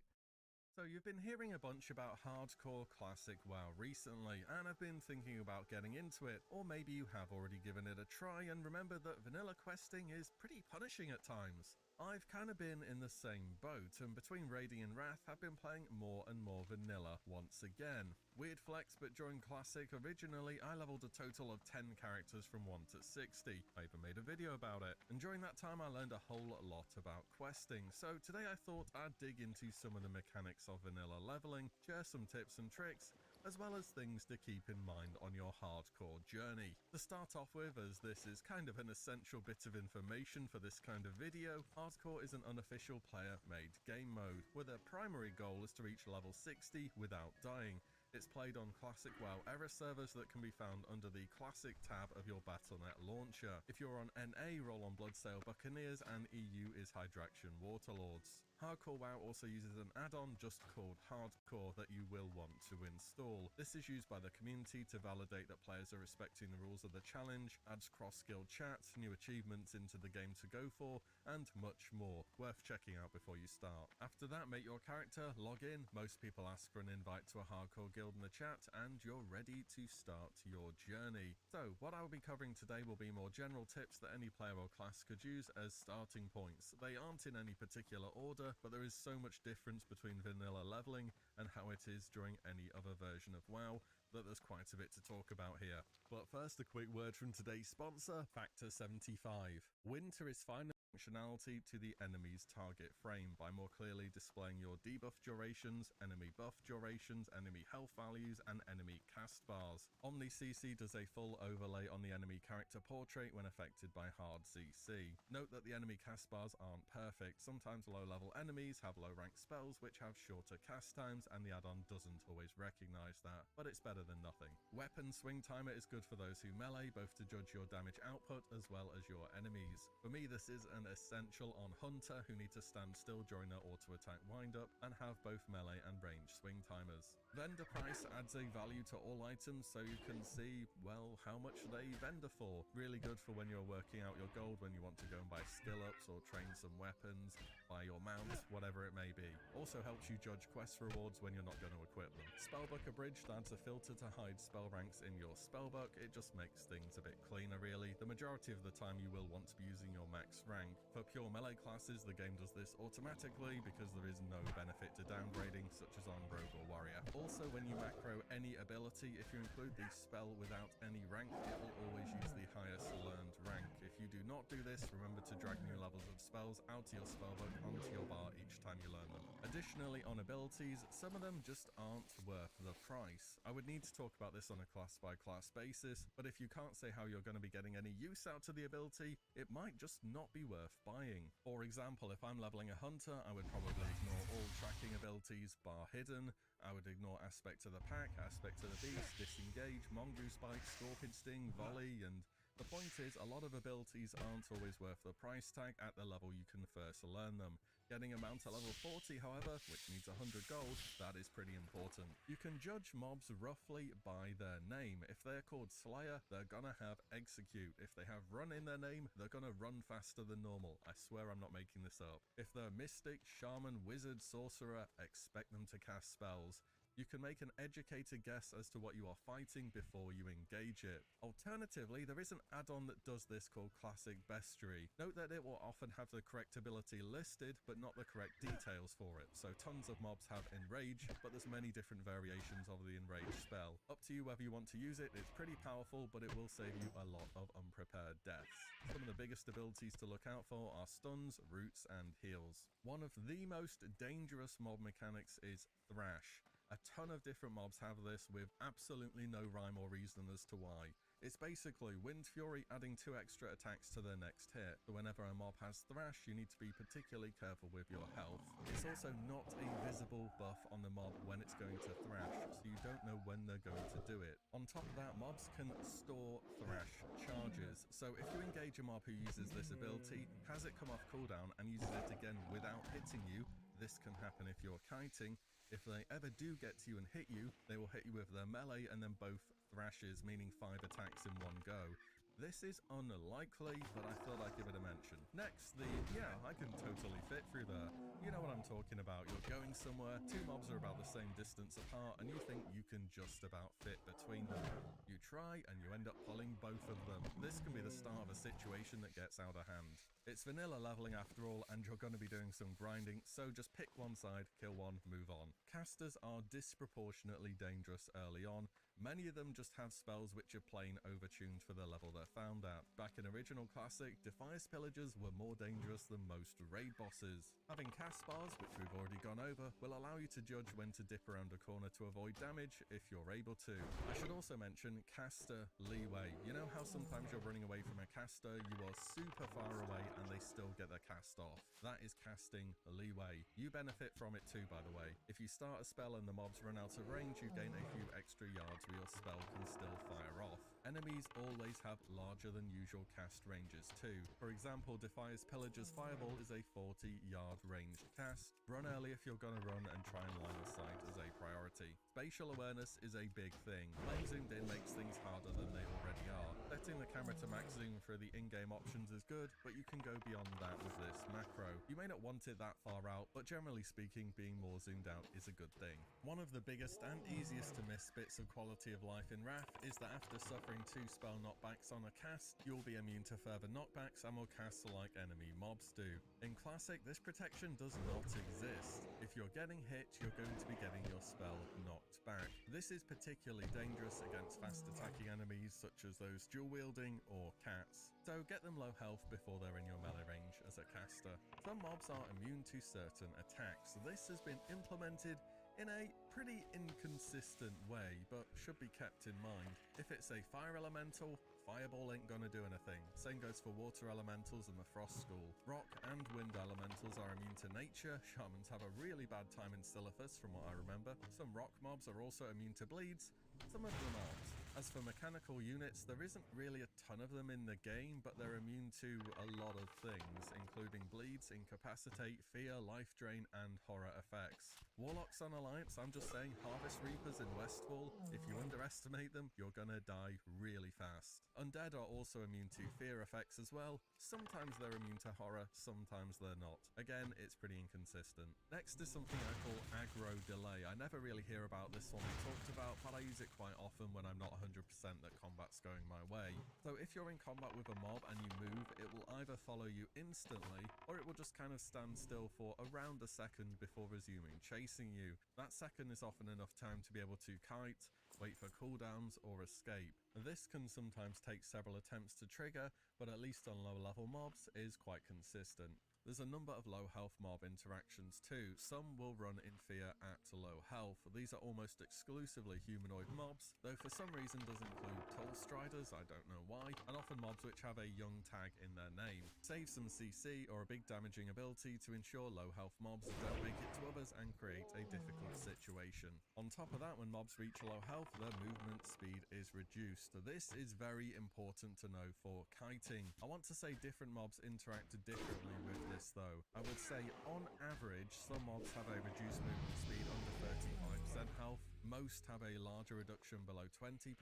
So you've been hearing a bunch about hardcore classic WoW recently, and have been thinking about getting into it, or maybe you have already given it a try and remember that vanilla questing is pretty punishing at times. I've kinda been in the same boat, and between Raiding and Wrath I've been playing more and more vanilla once again. Weird flex, but during Classic originally I leveled a total of 10 characters from 1 to 60. I even made a video about it, and during that time I learned a whole lot about questing, so today I thought I'd dig into some of the mechanics of vanilla leveling, share some tips and tricks, as well as things to keep in mind on your hardcore journey. To start off with, as this is kind of an essential bit of information for this kind of video, hardcore is an unofficial player-made game mode, where their primary goal is to reach level 60 without dying. It's played on Classic WoW era servers that can be found under the Classic tab of your Battle.net launcher. If you're on NA, roll on Bloodsail Buccaneers, and EU is Hydraction Waterlords. Hardcore WoW also uses an add-on just called Hardcore that you will want to install. This is used by the community to validate that players are respecting the rules of the challenge, adds cross-skill chat, new achievements into the game to go for, and much more. Worth checking out before you start. After that, make your character, log in, most people ask for an invite to a hardcore guild in the chat, and you're ready to start your journey. So, what I will be covering today will be more general tips that any player or class could use as starting points. They aren't in any particular order, but there is so much difference between vanilla leveling and how it is during any other version of WoW that there's quite a bit to talk about here. But first, a quick word from today's sponsor, Factor 75. Winter is finally functionality to the enemy's target frame by more clearly displaying your debuff durations, enemy buff durations, enemy health values, and enemy cast bars. Omni CC does a full overlay on the enemy character portrait when affected by hard CC. Note that the enemy cast bars aren't perfect. Sometimes low level enemies have low rank spells which have shorter cast times, and the add-on doesn't always recognize that, but it's better than nothing. Weapon swing timer is good for those who melee, both to judge your damage output as well as your enemies. For me, this is an essential on Hunter, who need to stand still during their auto attack windup and have both melee and range swing timers. Vendor price adds a value to all items so you can see, well, how much they vendor for. Really good for when you're working out your gold, when you want to go and buy skill ups or train some weapons, buy your mount, whatever it may be. Also helps you judge quest rewards when you're not going to equip them. Spellbook Abridged adds a filter to hide spell ranks in your spellbook. It just makes things a bit cleaner really. The majority of the time you will want to be using your max rank. For pure melee classes, the game does this automatically because there is no benefit to downgrading, such as on Rogue or Warrior. Also, when you macro any ability, if you include the spell without any rank, it will always use the highest learned rank. If you do not do this, remember to drag new levels of spells out of your spellbook onto your bar each time you learn them. Additionally, on abilities, some of them just aren't worth the price. I would need to talk about this on a class by class basis, but if you can't say how you're going to be getting any use out of the ability, it might just not be worth buying. For example, if I'm leveling a hunter, I would probably ignore all tracking abilities bar hidden. I would ignore aspect of the pack, aspect of the beast, disengage, mongoose bite, scorpion sting, volley, and the point is, a lot of abilities aren't always worth the price tag at the level you can first learn them. Getting a mount at level 40, however, which needs 100 gold, that is pretty important. You can judge mobs roughly by their name. If they're called Slayer, they're gonna have Execute. If they have Run in their name, they're gonna run faster than normal. I swear I'm not making this up. If they're Mystic, Shaman, Wizard, Sorcerer, expect them to cast spells. You can make an educated guess as to what you are fighting before you engage it. Alternatively, there is an add-on that does this called Classic Bestiary. Note that it will often have the correct ability listed, but not the correct details for it. So tons of mobs have Enrage, but there's many different variations of the Enrage spell. Up to you whether you want to use it. It's pretty powerful, but it will save you a lot of unprepared deaths. Some of the biggest abilities to look out for are stuns, roots, and heals. One of the most dangerous mob mechanics is Thrash. A ton of different mobs have this with absolutely no rhyme or reason as to why. It's basically Wind Fury adding 2 extra attacks to their next hit, so whenever a mob has Thrash, you need to be particularly careful with your health. It's also not a visible buff on the mob when it's going to Thrash, so you don't know when they're going to do it. On top of that, mobs can store Thrash charges, so if you engage a mob who uses this ability, has it come off cooldown and uses it again without hitting you, this can happen if you're kiting. If they ever do get to you and hit you, they will hit you with their melee and then both thrashes, meaning 5 attacks in one go. This is unlikely, but I thought I'd give it a mention. Next, yeah, I can totally fit through there. You know what I'm talking about. You're going somewhere, 2 mobs are about the same distance apart, and you think you can just about fit between them. You try, and you end up pulling both of them. This can be the start of a situation that gets out of hand. It's vanilla leveling after all, and you're going to be doing some grinding, so just pick one side, kill one, move on. Casters are disproportionately dangerous early on. Many of them just have spells which are plain overtuned for the level they're found at. Back in original Classic, Defias Pillagers were more dangerous than most raid bosses. Having cast bars, which we've already gone over, will allow you to judge when to dip around a corner to avoid damage if you're able to. I should also mention caster leeway. You know how sometimes you're running away from a caster, you are super far away and they still get their cast off. That is casting leeway. You benefit from it too, by the way. If you start a spell and the mobs run out of range, you gain a few extra yards where your spell can still fire off. Enemies always have larger than usual cast ranges too. For example, Defias Pillager's Fireball is a 40-yard ranged cast. Run early if you're gonna run and try and line of sight as a priority. Spatial awareness is a big thing. Playing zoomed in makes things harder than they already are. Setting the camera to max zoom for the in-game options is good, but you can go beyond that with this macro. You may not want it that far out, but generally speaking, being more zoomed out is a good thing. One of the biggest and easiest to miss bits of quality of life in Wrath is that after suffering 2 spell knockbacks on a cast, you'll be immune to further knockbacks and will cast like enemy mobs do. In Classic, this protection does not exist. If you're getting hit, you're going to be getting your spell knocked back. This is particularly dangerous against fast attacking enemies such as those dual wielding or cats, so get them low health before they're in your melee range as a caster. Some mobs are immune to certain attacks. This has been implemented in a pretty inconsistent way, but should be kept in mind. If it's a fire elemental, Fireball ain't gonna do anything. Same goes for water elementals and the Frost School. Rock and wind elementals are immune to nature. Shamans have a really bad time in Silithus from what I remember. Some rock mobs are also immune to bleeds. Some of them aren't. As for mechanical units, there isn't really a ton of them in the game, but they're immune to a lot of things, including bleeds, incapacitate, fear, life drain, and horror effects. Warlocks on Alliance, I'm just saying, Harvest Reapers in Westfall, if you underestimate them, you're gonna die really fast. Undead are also immune to fear effects as well. Sometimes they're immune to horror, sometimes they're not. Again, it's pretty inconsistent. Next is something I call aggro delay. I never really hear about this one talked about, but I use it quite often when I'm not 100% that combat's going my way. So if you're in combat with a mob and you move, it will either follow you instantly, or it will just kind of stand still for around a second before resuming chasing you. That second is often enough time to be able to kite, wait for cooldowns, or escape. This can sometimes take several attempts to trigger, but at least on lower level mobs is quite consistent. There's a number of low health mob interactions too. Some will run in fear at low health. These are almost exclusively humanoid mobs, though for some reason does include tall striders, I don't know why, and often mobs which have a young tag in their name. Save some CC or a big damaging ability to ensure low health mobs don't make it to others and create a difficult situation. On top of that, when mobs reach low health, their movement speed is reduced. This is very important to know for kiting. I want to say different mobs interact differently with this though. I would say on average, some mobs have a reduced movement speed under 35% health, most have a larger reduction below 20%,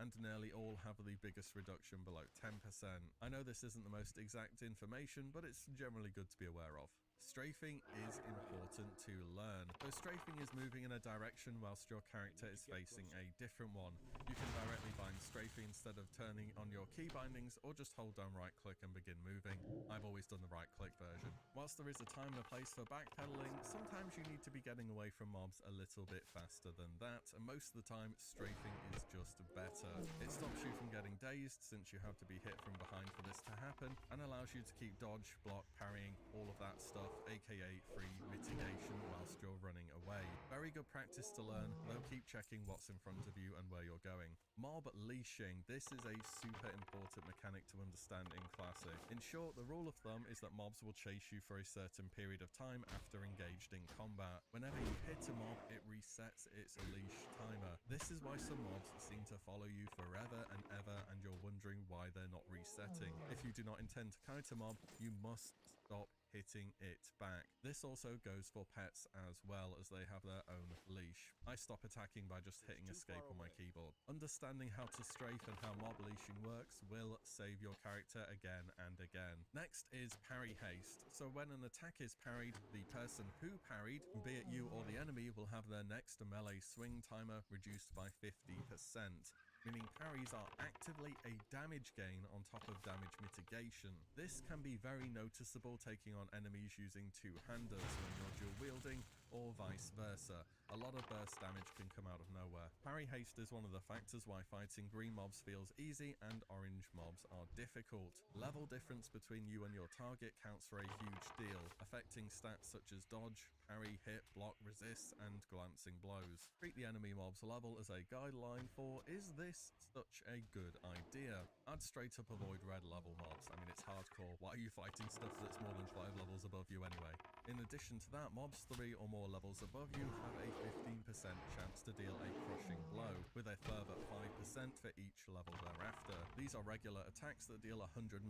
and nearly all have the biggest reduction below 10%. I know this isn't the most exact information, but it's generally good to be aware of. Strafing is important to learn. So strafing is moving in a direction whilst your character is facing a different one. You can directly bind strafing instead of turning on your key bindings, or just hold down right click and begin moving. I've always done the right click version. Whilst there is a time and a place for backpedaling, sometimes you need to be getting away from mobs a little bit faster than that, and most of the time strafing is just better. It stops you from getting dazed since you have to be hit from behind for this to happen, and allows you to keep dodge, block, parrying, all of that stuff buff, aka free mitigation whilst you're running away. Very good practice to learn, though keep checking what's in front of you and where you're going. Mob leashing. This is a super important mechanic to understand in Classic. In short, the rule of thumb is that mobs will chase you for a certain period of time after engaged in combat. Whenever you hit a mob, it resets its leash timer. This is why some mobs seem to follow you forever and ever, and you're wondering why they're not resetting. If you do not intend to kite a mob, you must stop hitting it back. This also goes for pets as well, as they have their own leash. I stop attacking by just hitting escape on my keyboard. Understanding how to strafe and how mob leashing works will save your character again and again. Next is parry haste. So when an attack is parried, the person who parried, be it you or the enemy, will have their next melee swing timer reduced by 50%. Meaning parries are actively a damage gain on top of damage mitigation. This can be very noticeable taking on enemies using two-handers when you're dual wielding, or vice versa. A lot of burst damage can come out of nowhere. Parry haste is one of the factors why fighting green mobs feels easy and orange mobs are difficult. Level difference between you and your target counts for a huge deal, affecting stats such as dodge, parry, hit, block, resist, and glancing blows. Treat the enemy mob's level as a guideline for, is this such a good idea? I'd straight up avoid red level mobs. I mean, it's hardcore. Why are you fighting stuff that's more than 5 levels above you anyway? In addition to that, mobs 3 or more levels above you have a 15% chance to deal a crushing blow, with a further 5% for each level thereafter. These are regular attacks that deal 150%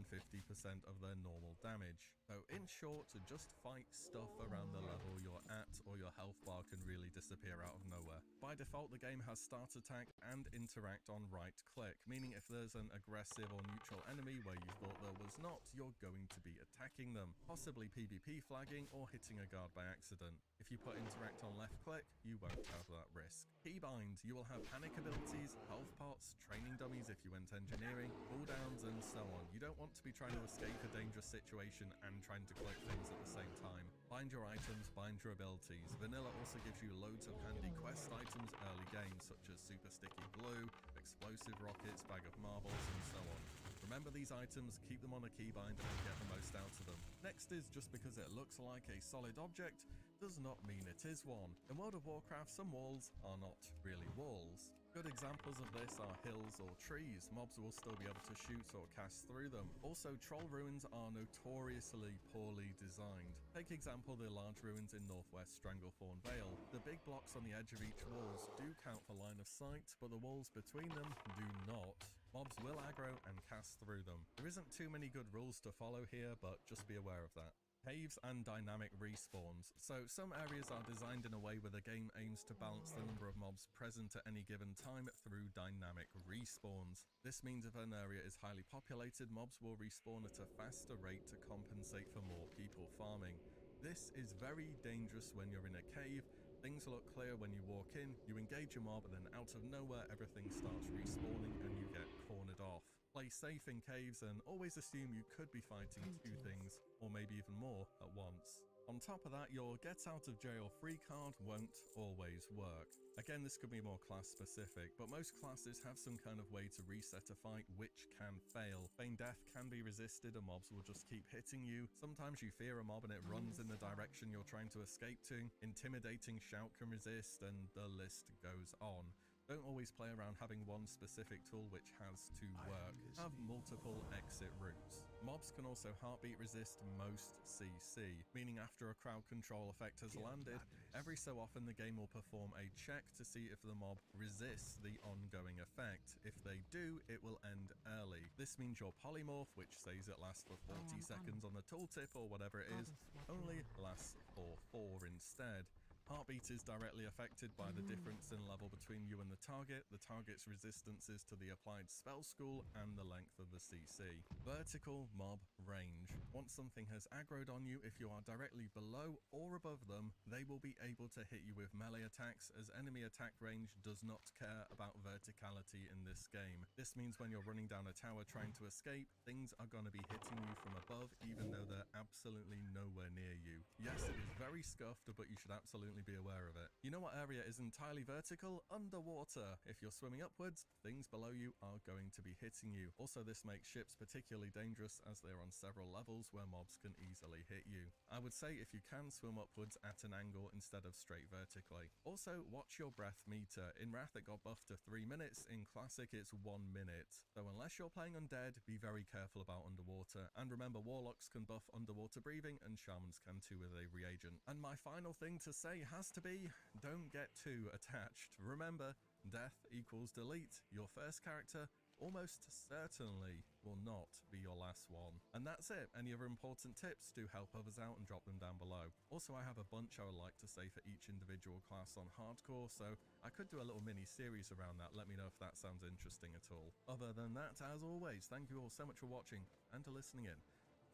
of their normal damage. So in short, just fight stuff around the level you're at, or your health bar can really disappear out of nowhere. By default, the game has start attack and interact on right click, meaning if there's an aggressive or neutral enemy where you thought there was not, you're going to be attacking them, possibly PvP flagging or hitting a guard by accident. If you put interact on left click, you won't have that risk. Keybind, you will have panic abilities, health pots, training dummies if you went engineering, cooldowns, and so on. You don't want to be trying to escape a dangerous situation and trying to collect things at the same time. Bind your items, bind your abilities. Vanilla also gives you loads of handy quest items early game, such as super sticky glue, explosive rockets, bag of marbles, and so on. Remember these items, keep them on a keybind, and get the most out of them. Next is, just because it looks like a solid object does not mean it is one. In World of Warcraft, some walls are not really walls. Good examples of this are hills or trees. Mobs will still be able to shoot or cast through them. Also, troll ruins are notoriously poorly designed. Take example the large ruins in northwest Stranglethorn Vale. The big blocks on the edge of each walls do count for line of sight, but the walls between them do not. Mobs will aggro and cast through them. There isn't too many good rules to follow here, but just be aware of that. Caves and dynamic respawns. So some areas are designed in a way where the game aims to balance the number of mobs present at any given time through dynamic respawns. This means if an area is highly populated, mobs will respawn at a faster rate to compensate for more people farming. This is very dangerous when you're in a cave. Things look clear when you walk in, you engage a mob, and then out of nowhere everything starts respawning and you get cornered off. Play safe in caves and always assume you could be fighting 2 things, or maybe even more, at once. On top of that, your get out of jail free card won't always work. Again, this could be more class specific, but most classes have some kind of way to reset a fight which can fail. Feign death can be resisted and mobs will just keep hitting you. Sometimes you fear a mob and it runs in the direction you're trying to escape to. Intimidating shout can resist, and the list goes on. Don't always play around having one specific tool which has to work. Have multiple exit routes. Mobs can also heartbeat resist most CC, meaning after a crowd control effect has landed, every so often the game will perform a check to see if the mob resists the ongoing effect. If they do, it will end early. This means your polymorph, which says it lasts for 40 seconds on the tooltip or whatever it is, only lasts for 4 instead. Heartbeat is directly affected by the difference in level between you and the target's resistances to the applied spell school, and the length of the CC. Vertical mob range. Once something has aggroed on you, if you are directly below or above them, they will be able to hit you with melee attacks, as enemy attack range does not care about verticality in this game. This means when you're running down a tower trying to escape, things are going to be hitting you from above even though they're absolutely nowhere near you. Yes, it is very scuffed, but you should absolutely constantly be aware of it. You know what area is entirely vertical? Underwater. If you're swimming upwards, things below you are going to be hitting you. Also, this makes ships particularly dangerous as they're on several levels where mobs can easily hit you. I would say if you can, swim upwards at an angle instead of straight vertically. Also, watch your breath meter. In Wrath it got buffed to 3 minutes, in Classic it's 1 minute. So unless you're playing undead, be very careful about underwater. And remember, Warlocks can buff underwater breathing and Shamans can too with a reagent. And my final thing to say has to be, don't get too attached. Remember, death equals delete. Your first character almost certainly will not be your last one. And that's it. Any other important tips, do help others out and drop them down below. Also, I have a bunch I would like to say for each individual class on hardcore, so I could do a little mini series around that. Let me know if that sounds interesting at all. Other than that, as always, thank you all so much for watching and for listening in.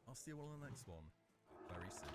I'll see you all in the next one very soon.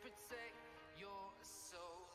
protect your soul.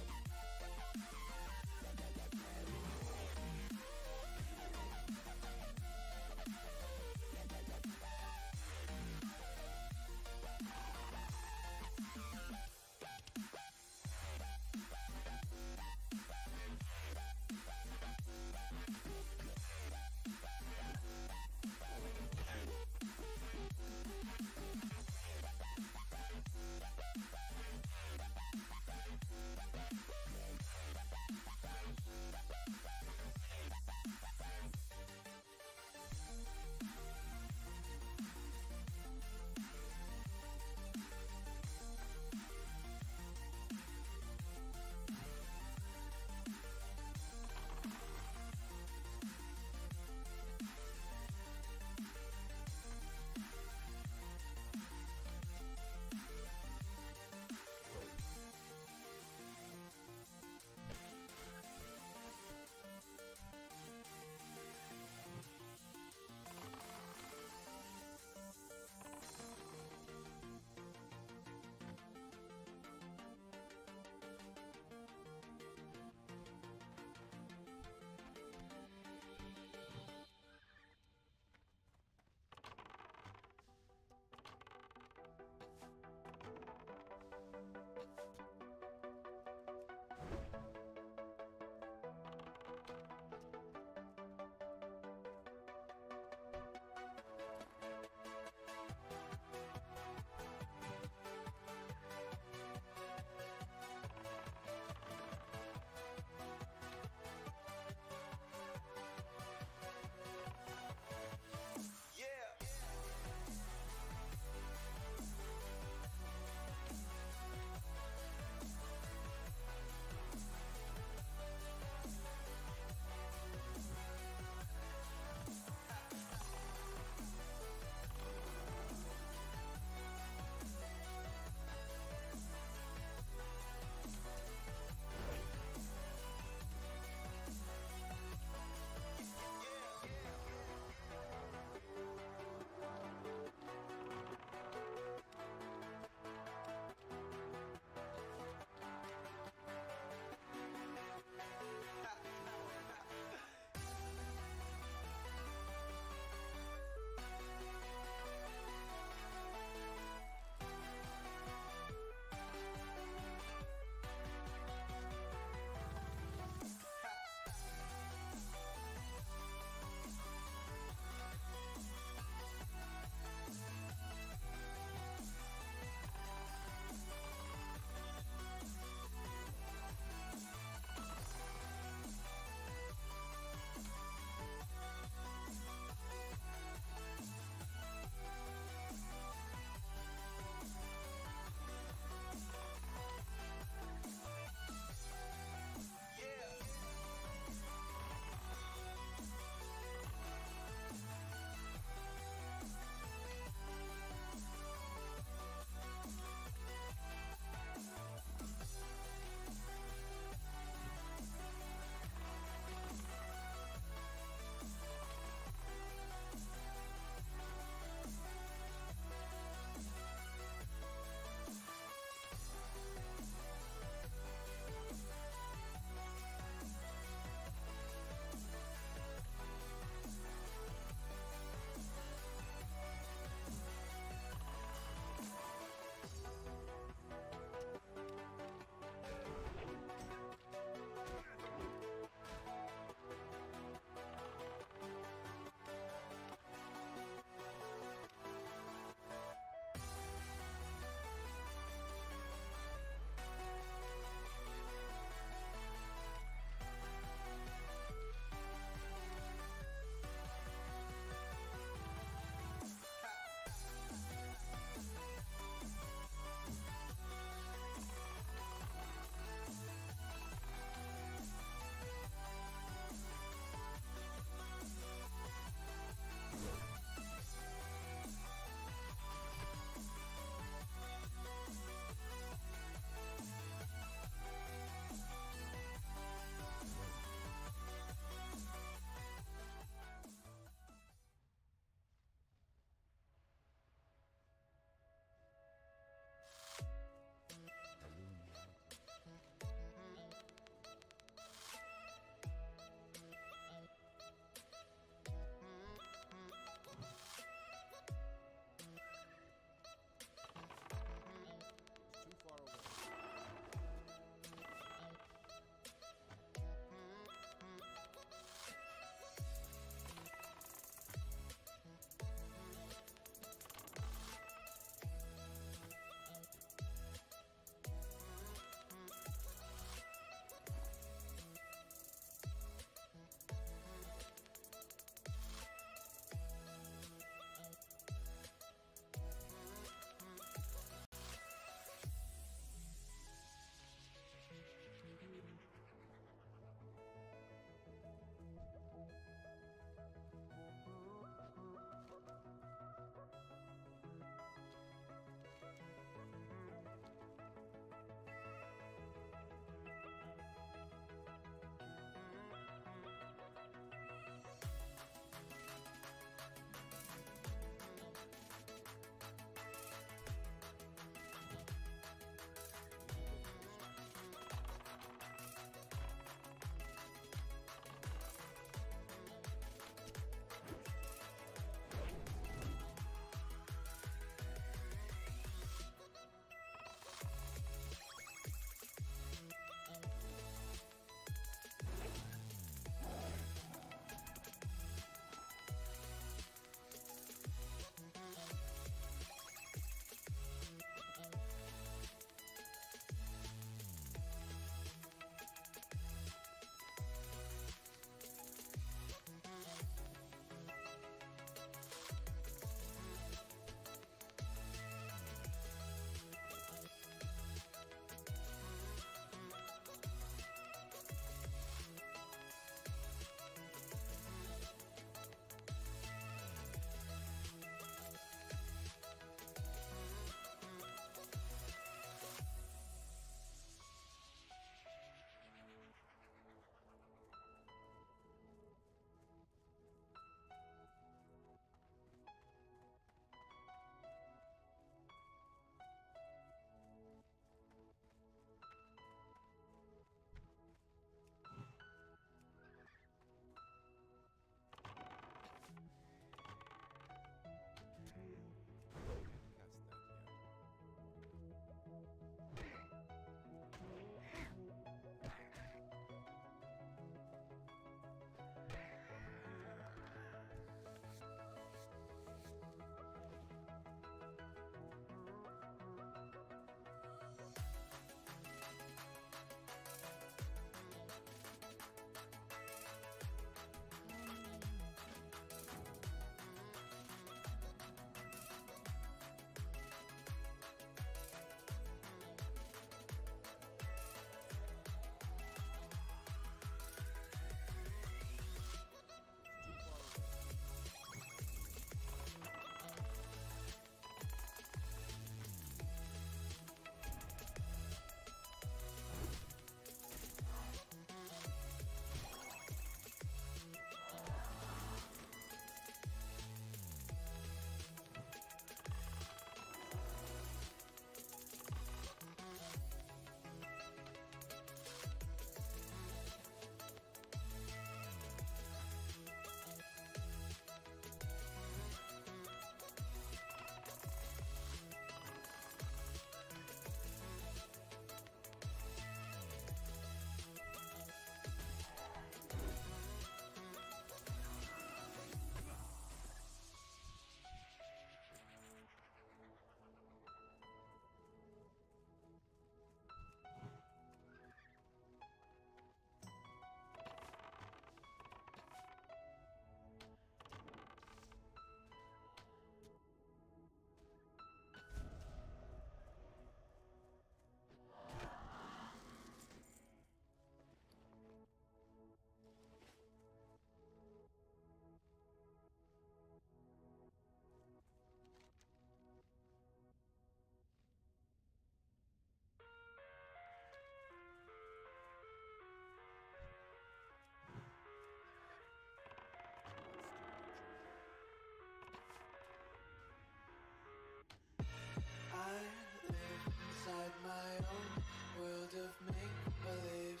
world of make-believe.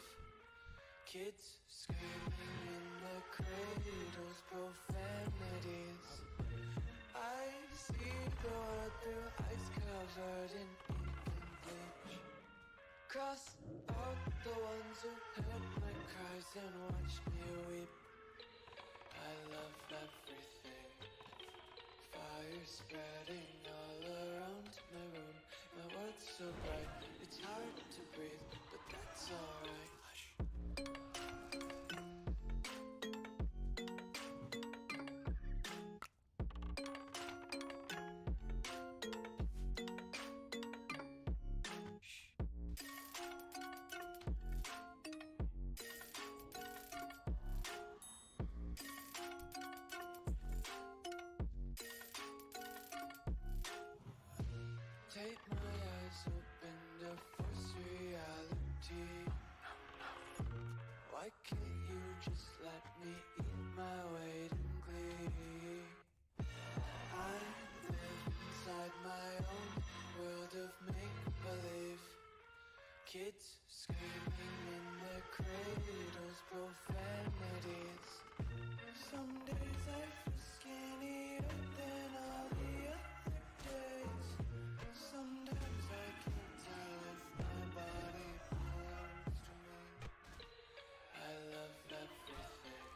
Kids screaming in the cradles, profanities. I see the world through ice covered in ink and bleach. Cross out the ones who heard my cries and watched me weep. I love everything. Fire spreading all around my room. My world's so bright, it's hard to breathe, but that's alright. Hush. Take my eyes open to force reality. Why can't you just let me eat my weight in glee? I live inside my own world of make-believe. Kids screaming in their cradles, profanities. Some days I feel skinnier than all the other days. Sometimes I can't tell if my body belongs to me. I love everything.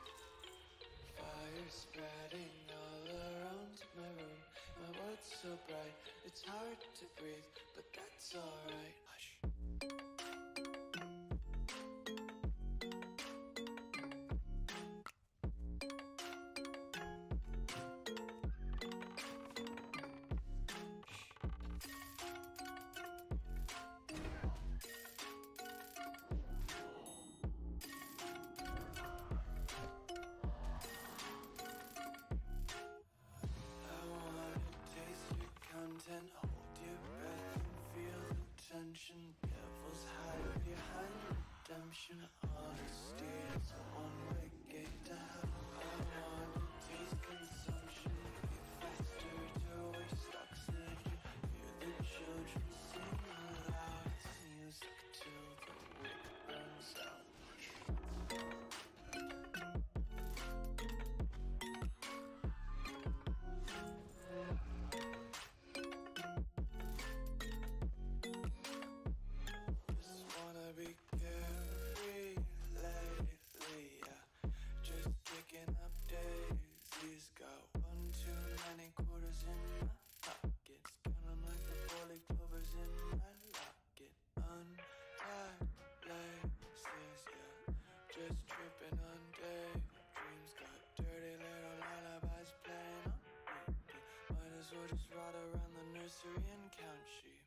Fire spreading all around my room. My world's so bright, it's hard to breathe, but that's alright. Hush. Content, hold your breath and feel the tension. Devils hide behind redemption. Honesty is a one-way gate to hell. I wanna taste consumption. Be faster to waste oxygen. Hear the children sing aloud. It's music till the wick burns out. Just tripping on day. Dreams got dirty little lullabies playing on repeat. Might as well just ride around the nursery and count sheep.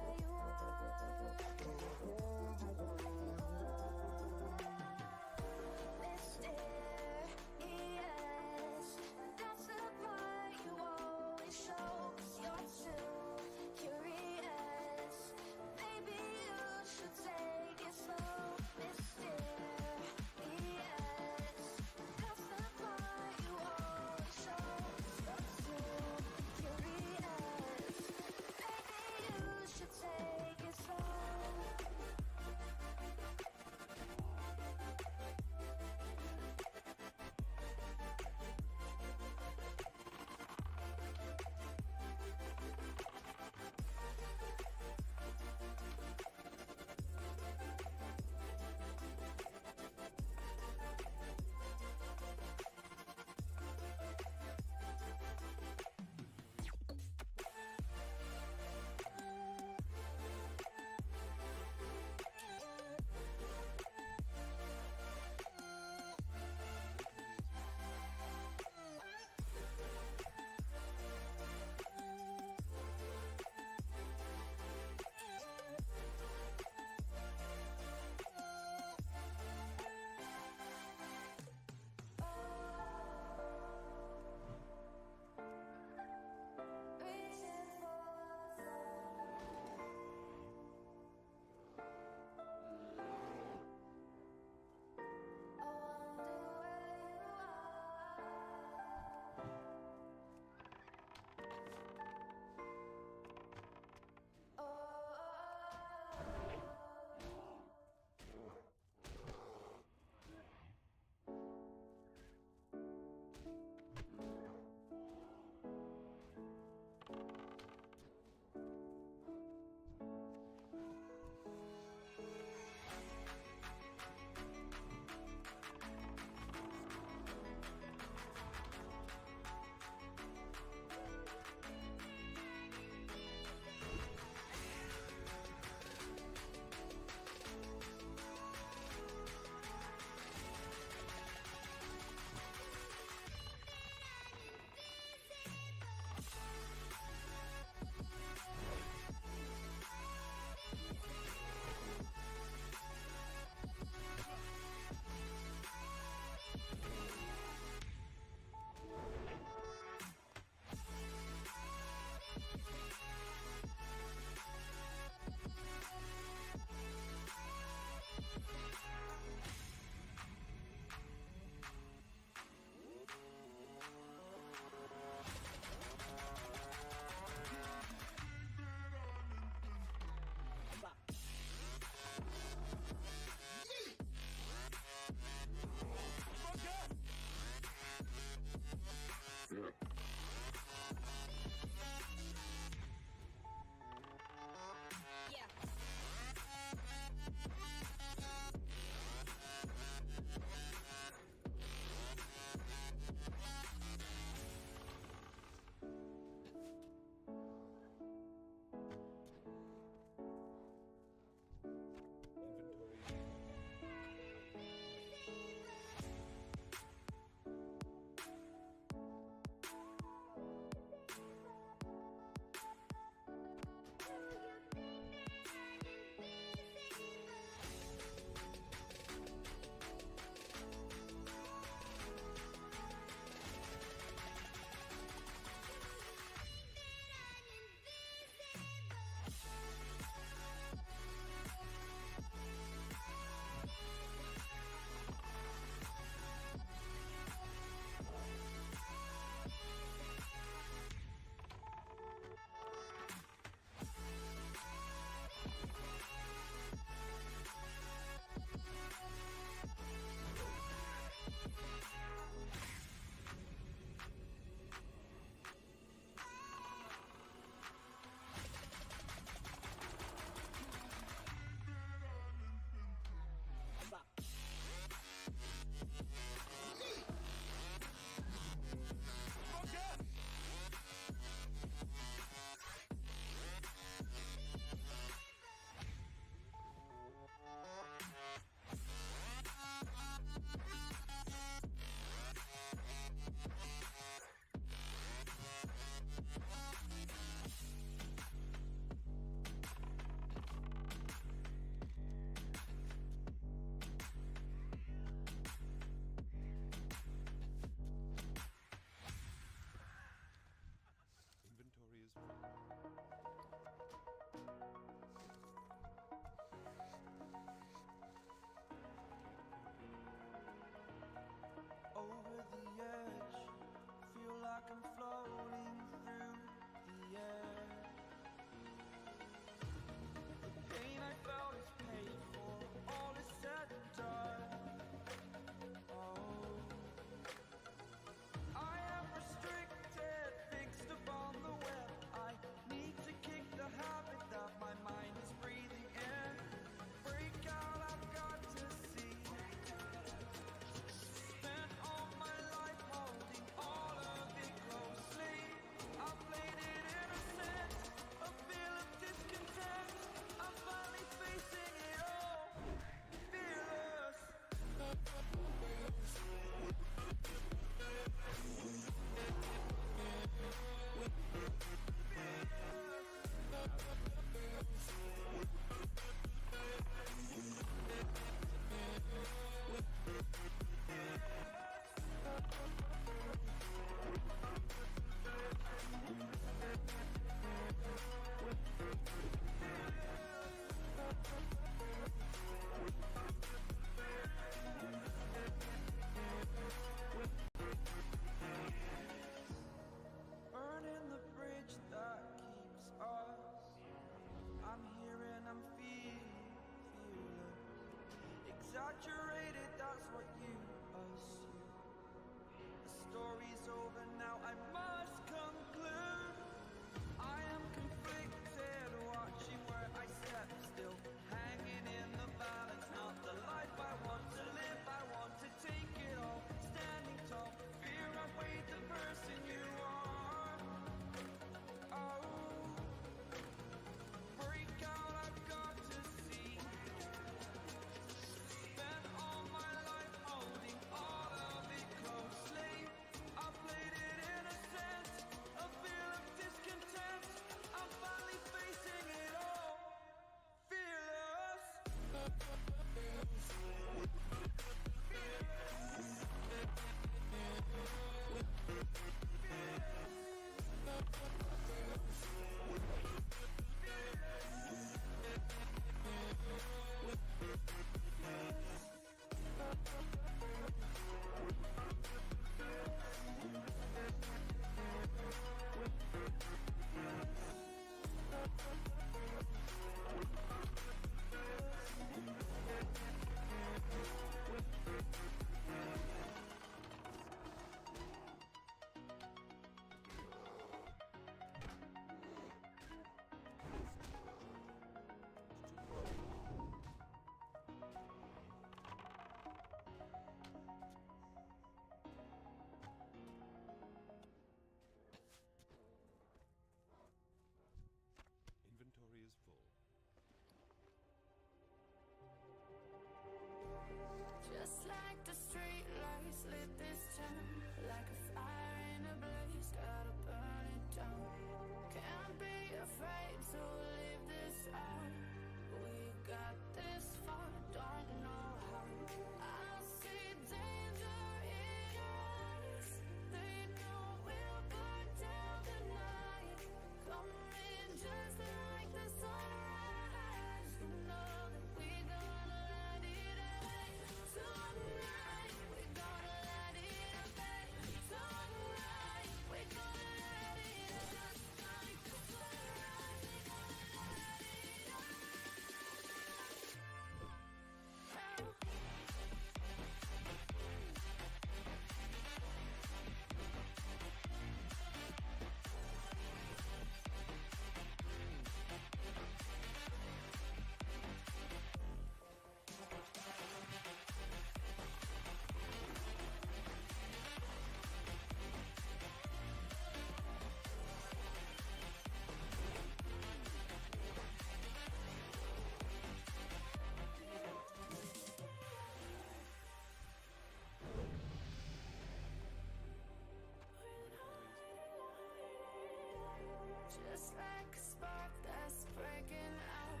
just like a spark that's breaking out.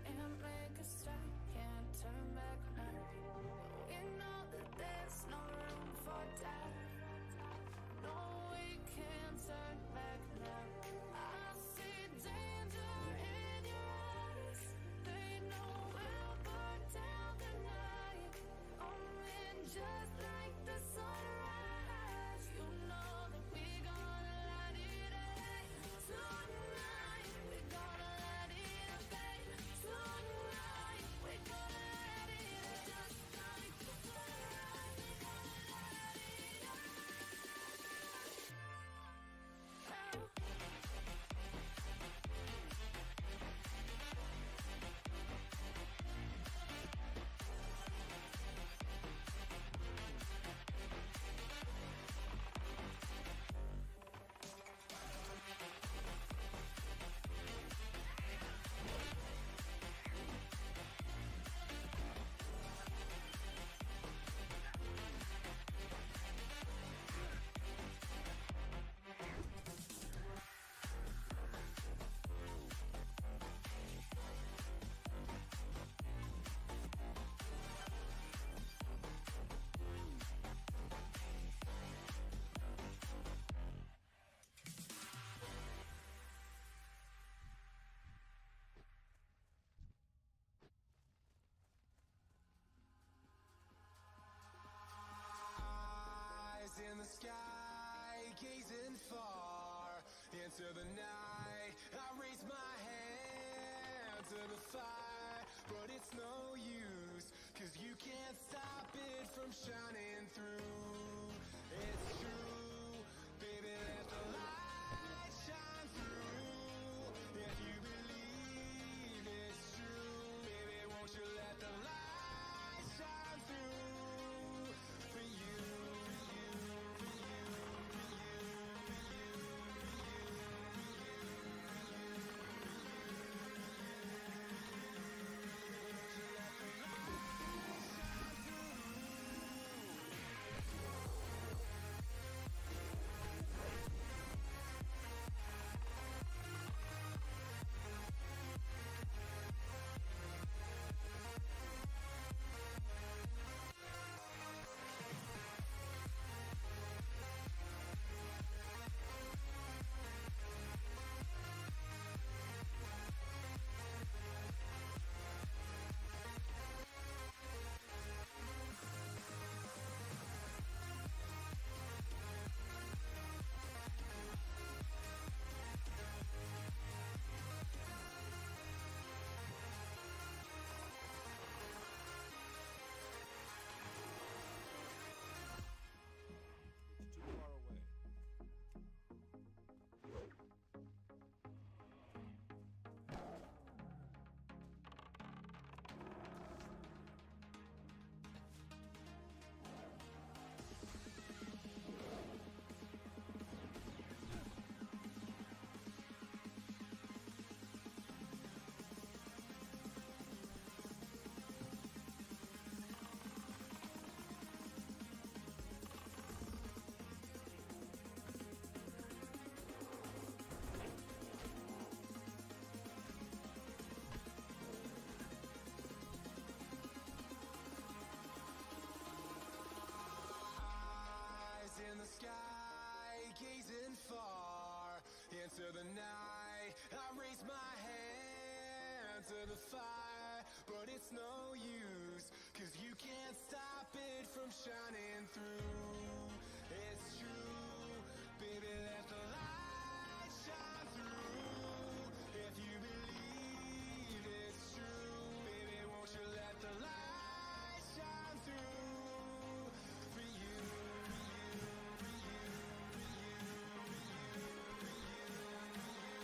Can't make a stop, can't turn back now. We know that there's no room for doubt. No, we can't turn back now. I see danger in your eyes. They know we'll burn down the night. Coming just like the sunrise. You know that we gonna light it up. Tonight, we gonna light it up. Tonight, we gonna light it up. Just like the sunrise, we gonna light it up. Eyes in the sky, gazing far into the night. I raise my hand to the fire, but it's no use, 'cause you can't stop it from shining through. It's true, baby, let the light shine through. If you believe it's true, baby, won't you let the light shine through for you, for you, for you, for you, for you, for you, for you, let the light shine in the sky, gazing far into the night. I raise my hand to the fire, but it's no use, 'cause you can't stop it from shining through. It's true, baby, let the light shine through. If you believe it's true, baby, won't you let the light shine through for you, for you, for you, for you, for you, for you, for you.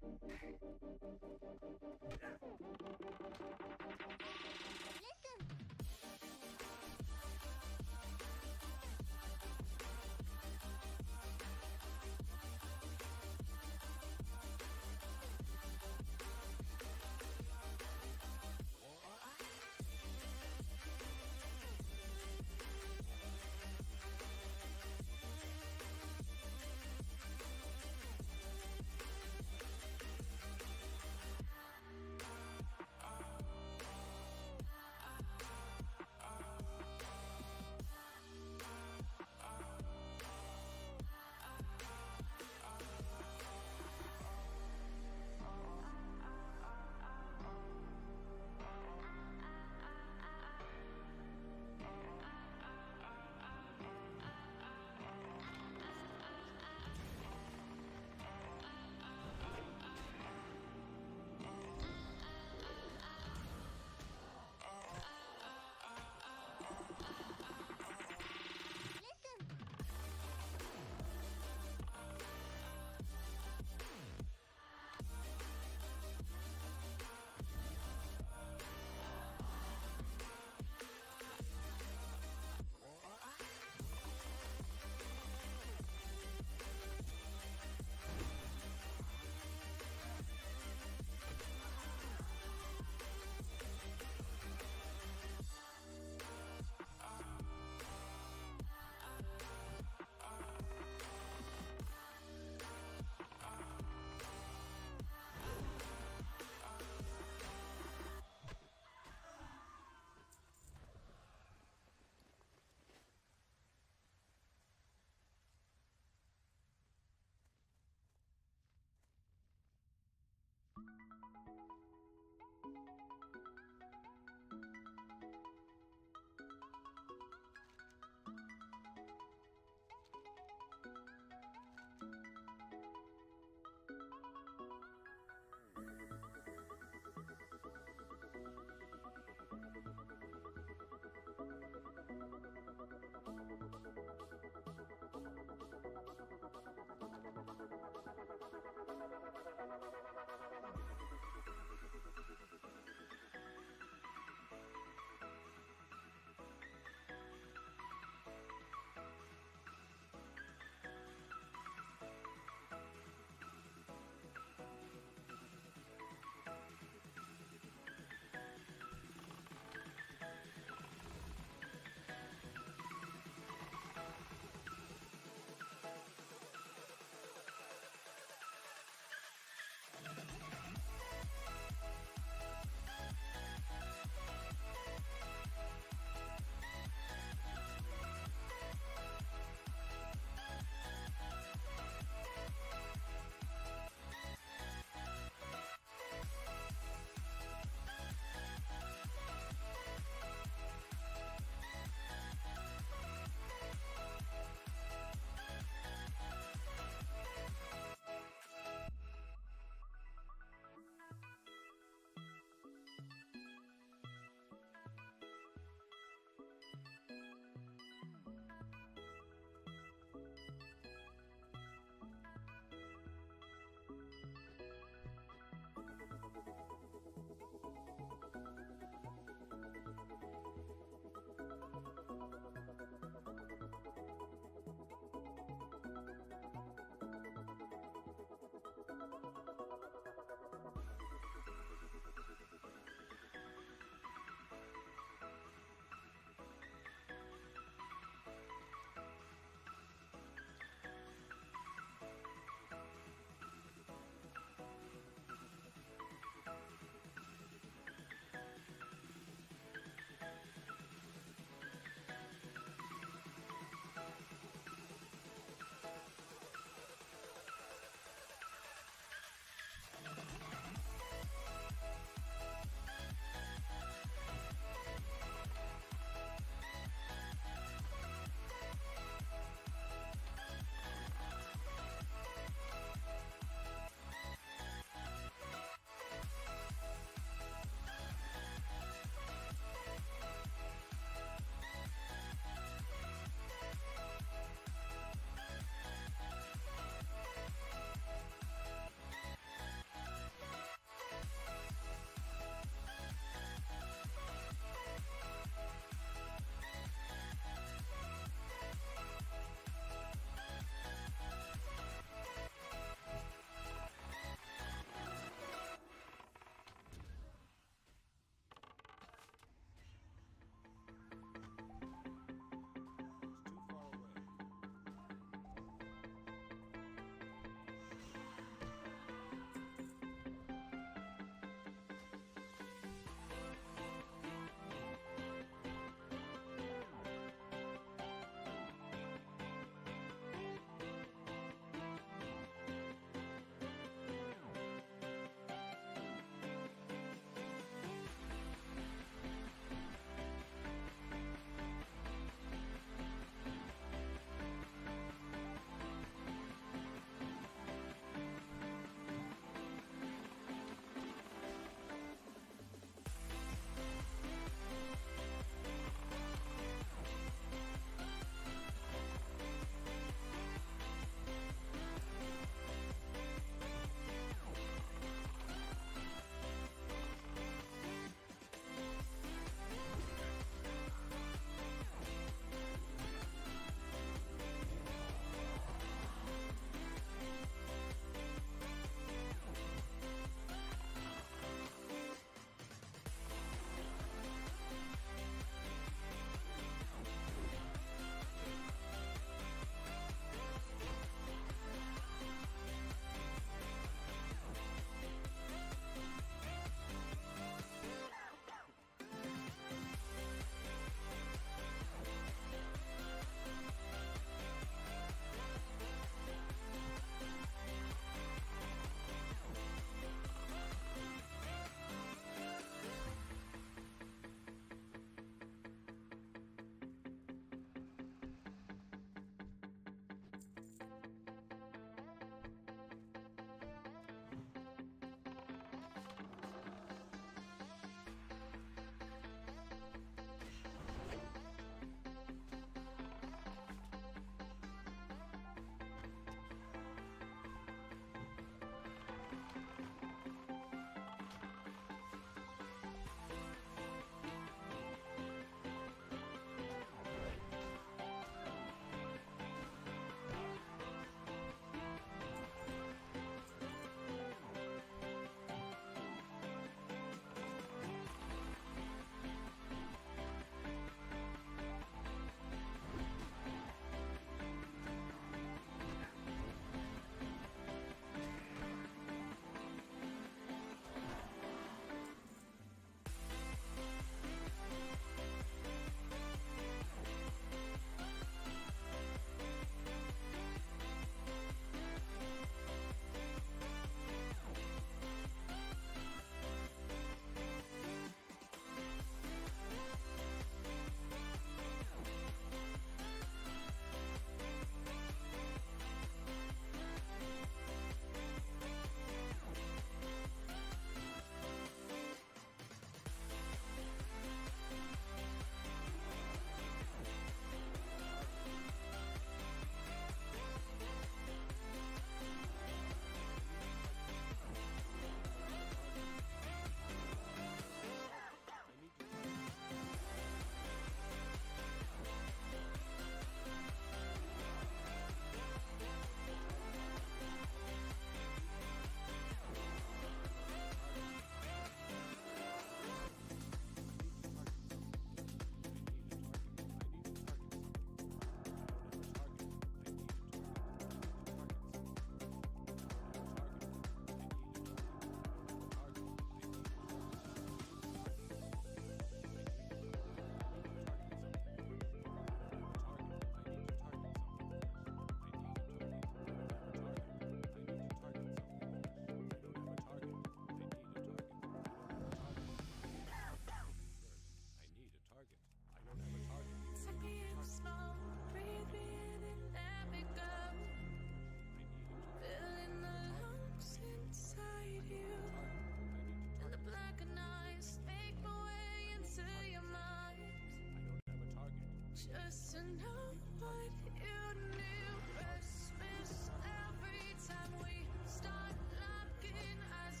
just to know what you knew. Christmas every time we start locking eyes.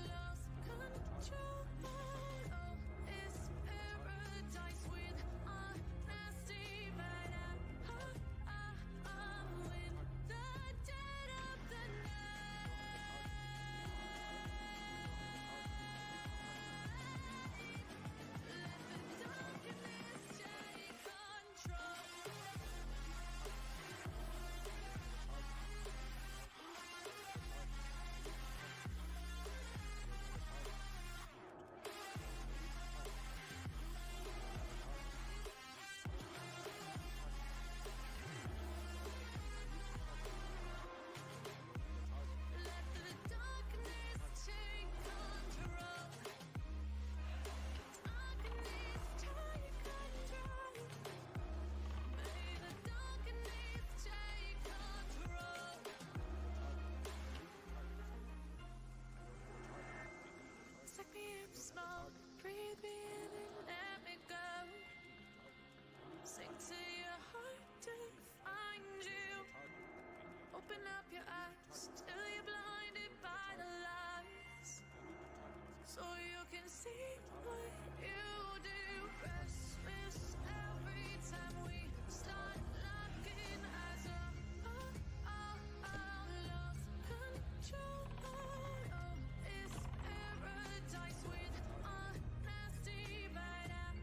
Lost control. Oh, it's paradise with honesty, but I'm in the dead of the night. Let the darkness take control. Let the darkness take control. Darkness take control. May the darkness take control. Suck me up, smoke, breathe me in and let me go. Sing to your heart to find you. Open up your eyes till you're blinded by the lies, so you can see what you do. Restless every time we start locking eyes. Lost control. Oh, it's paradise with honesty, but I'm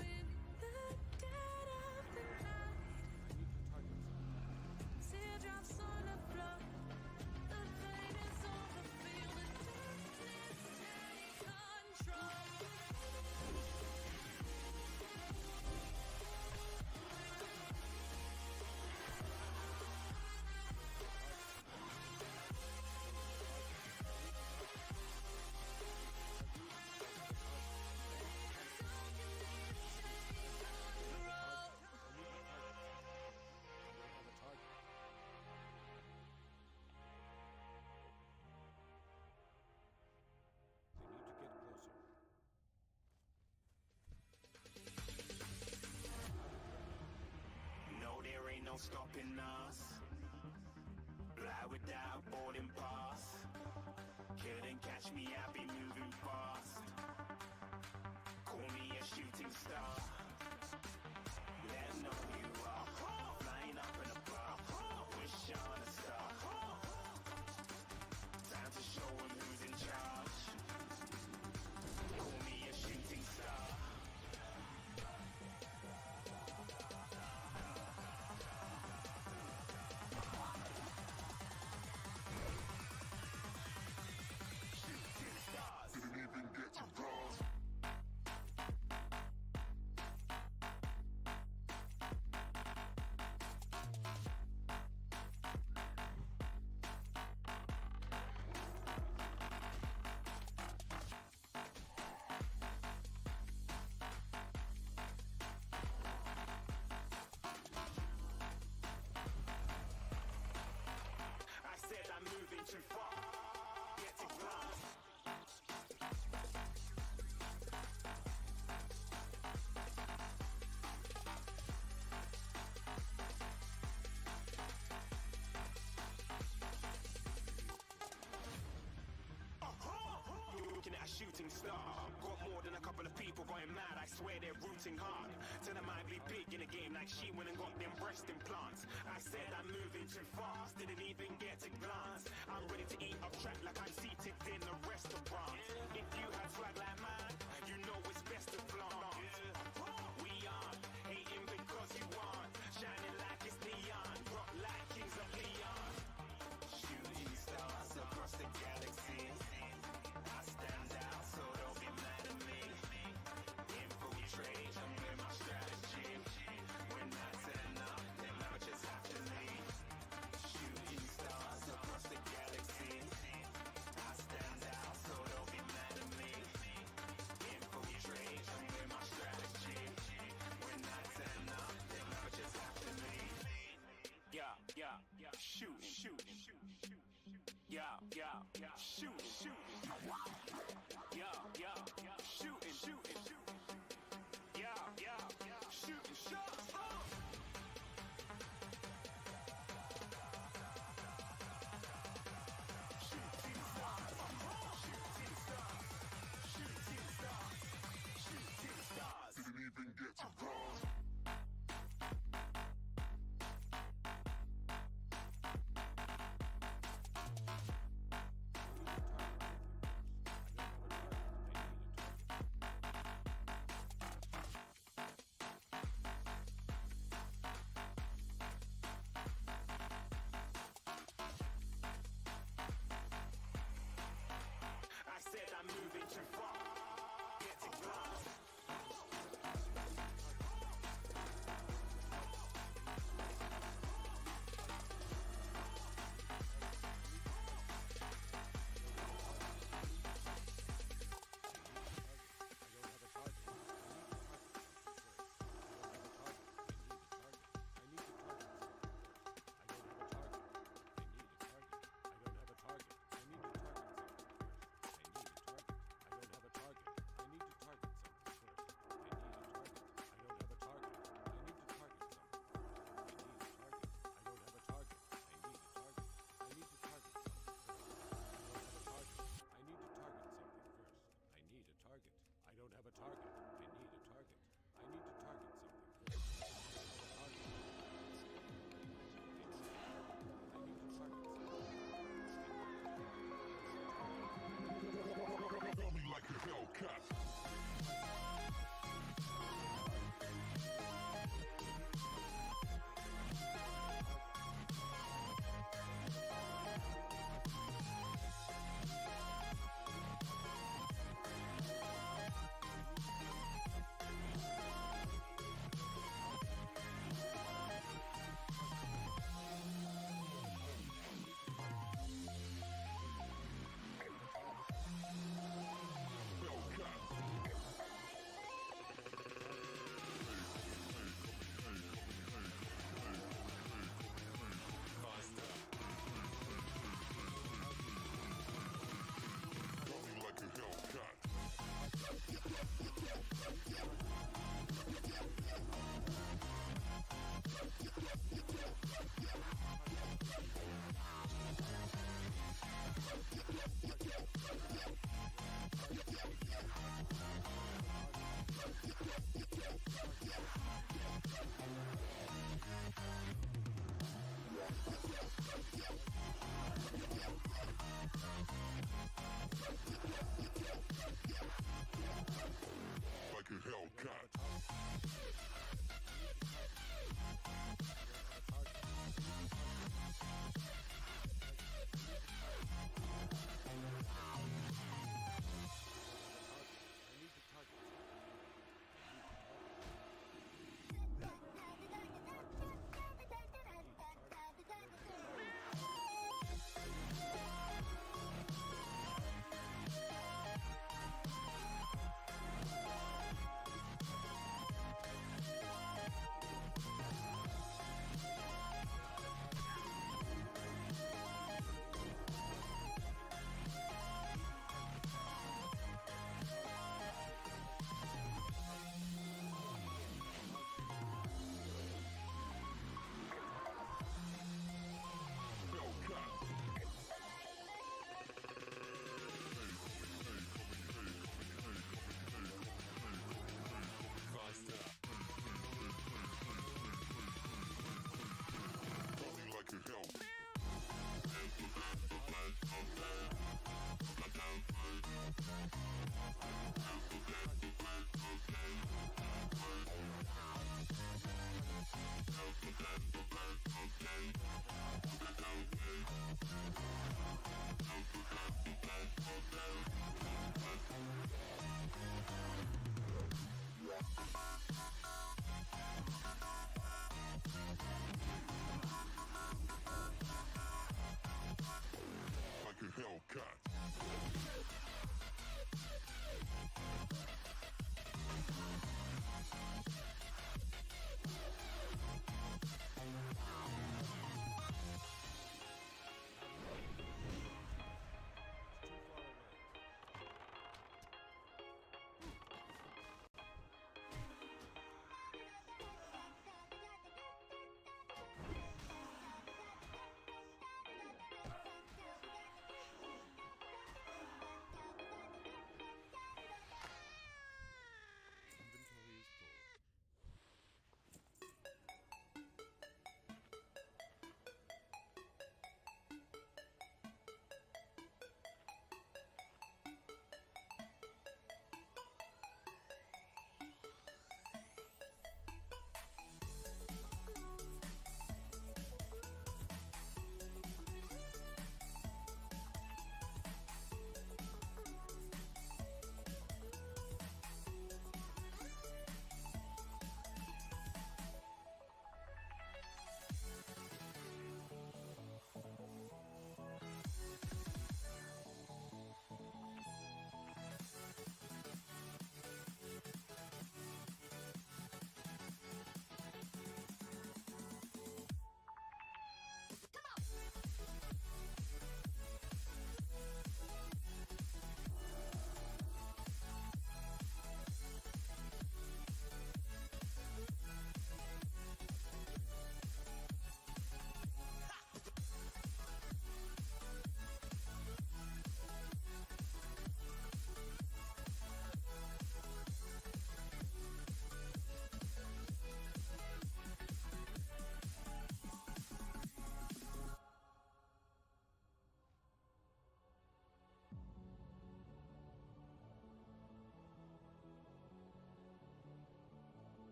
in the dead of the night. Teardrops on the floor. The pain is over. Feel the darkness take control. No, there ain't no stopping us. Fly without boarding pass. Couldn't catch me, I be moving fast. Call me a shooting star. Let 'em know who you are. Flying up in a bar. Wish on a star. Time to show 'em who's in charge. Call me a shooting star. Shooting stars. Didn't even get to cross. I said I'm moving too far. Get to glass. You're looking at a shooting star. Got more than a couple of people going mad. I swear they're rooting hard. Tell them I'd be big in the game like she went and got them breast implants. I said I'm moving too fast. Didn't even get a glance. I'm ready to eat up track like I'm seated in a restaurant. If you had swag like mine, you know it's best to flaunt. We aren't hating because you aren't. Shining like it's neon. Rock like kings of Leon. Shooting stars across the galaxy. I stand out, so don't be mad at me. Infiltrate, I'm with my strategy. When I turn up, them amateurs have to leave. Shooting stars across the galaxy. I stand out, so don't be mad at me. Like a Hellcat.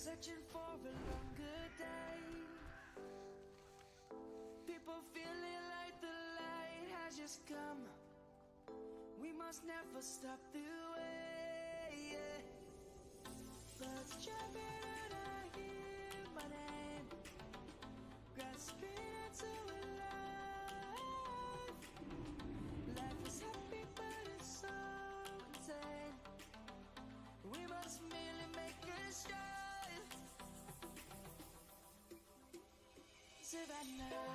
searching for a longer day. People feeling like the light has just come. We must never stop the way, yeah. Birds jumping and I hear my name, grasping into a life. Life is happy but it's so insane. We must merely make a stride. Savannah,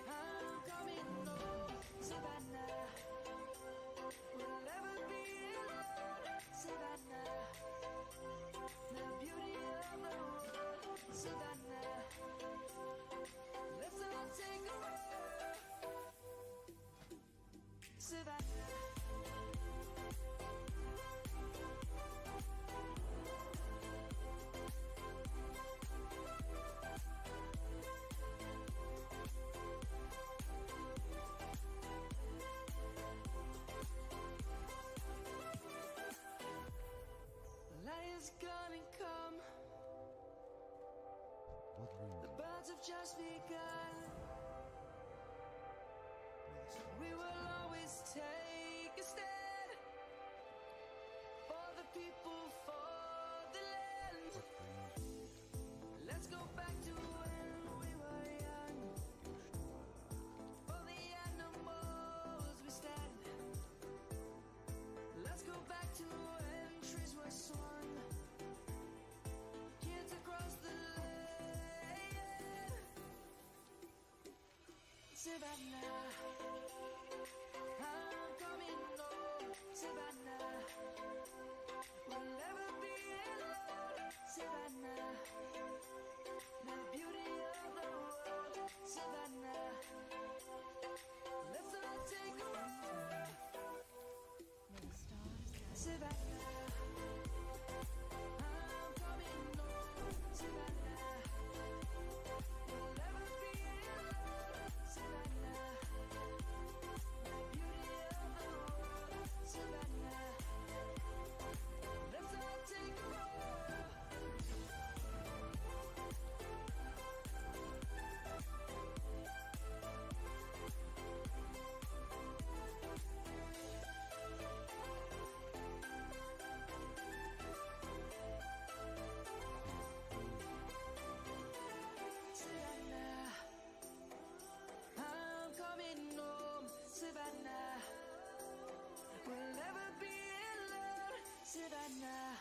I'm coming home. Savannah, we'll never be alone. Savannah, the beauty of the world. Savannah, let's all take a walk. Savannah. Lion's gonna come. The birds have just begun. We will always take a stand for the people, for the land. Let's go back to when we were young. For the animals we stand. Let's go back to when trees were swung. Kids across the land. Savannah, I'm coming home. Savannah, we'll never be alone. Savannah, the beauty of the world. Savannah, let's all take a walk. Savannah, I'm coming home. Savannah, we'll never be alone. Savannah, the beauty of the world. Savannah, let's all take a walk. Savannah, I'm coming home. Savannah, we'll never be alone. Savannah.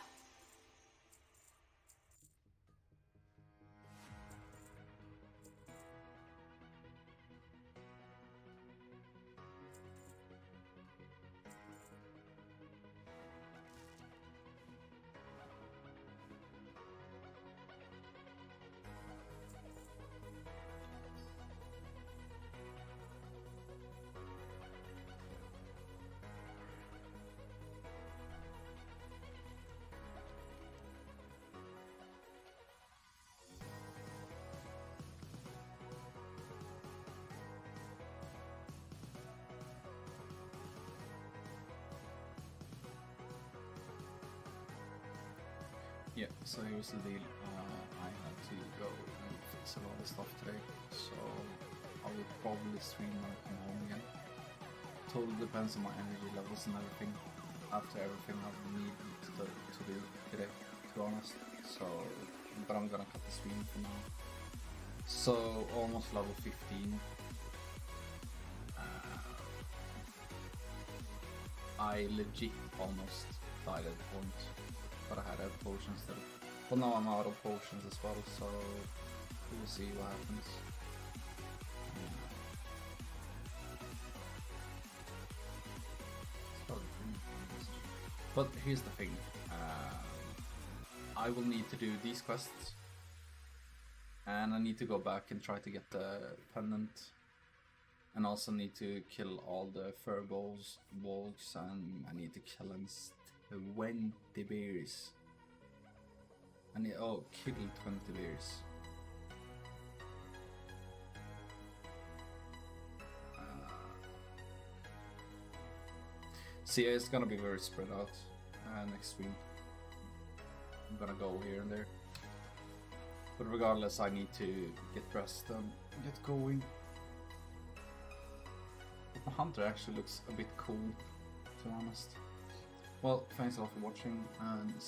Yeah, so here's the deal. I had to go and fix a lot of stuff today, so I will probably stream when I come home again. Totally depends on my energy levels and everything after everything I need to do today, to be honest. So, but I'm gonna cut the stream for now. So, almost level 15. I legit almost died at the point, but I had potions still. Well, now I'm out of potions as well, so we'll see what happens. But here's the thing, I will need to do these quests, and I need to go back and try to get the pendant, and also need to kill all the furballs, wolves, and I need to kill 20 bears. I need, kill 20 bears. So yeah, it's gonna be very spread out next stream. I'm gonna go here and there. But regardless, I need to get dressed and get going. But my hunter actually looks a bit cool, to be honest. Well, thanks a lot for watching, and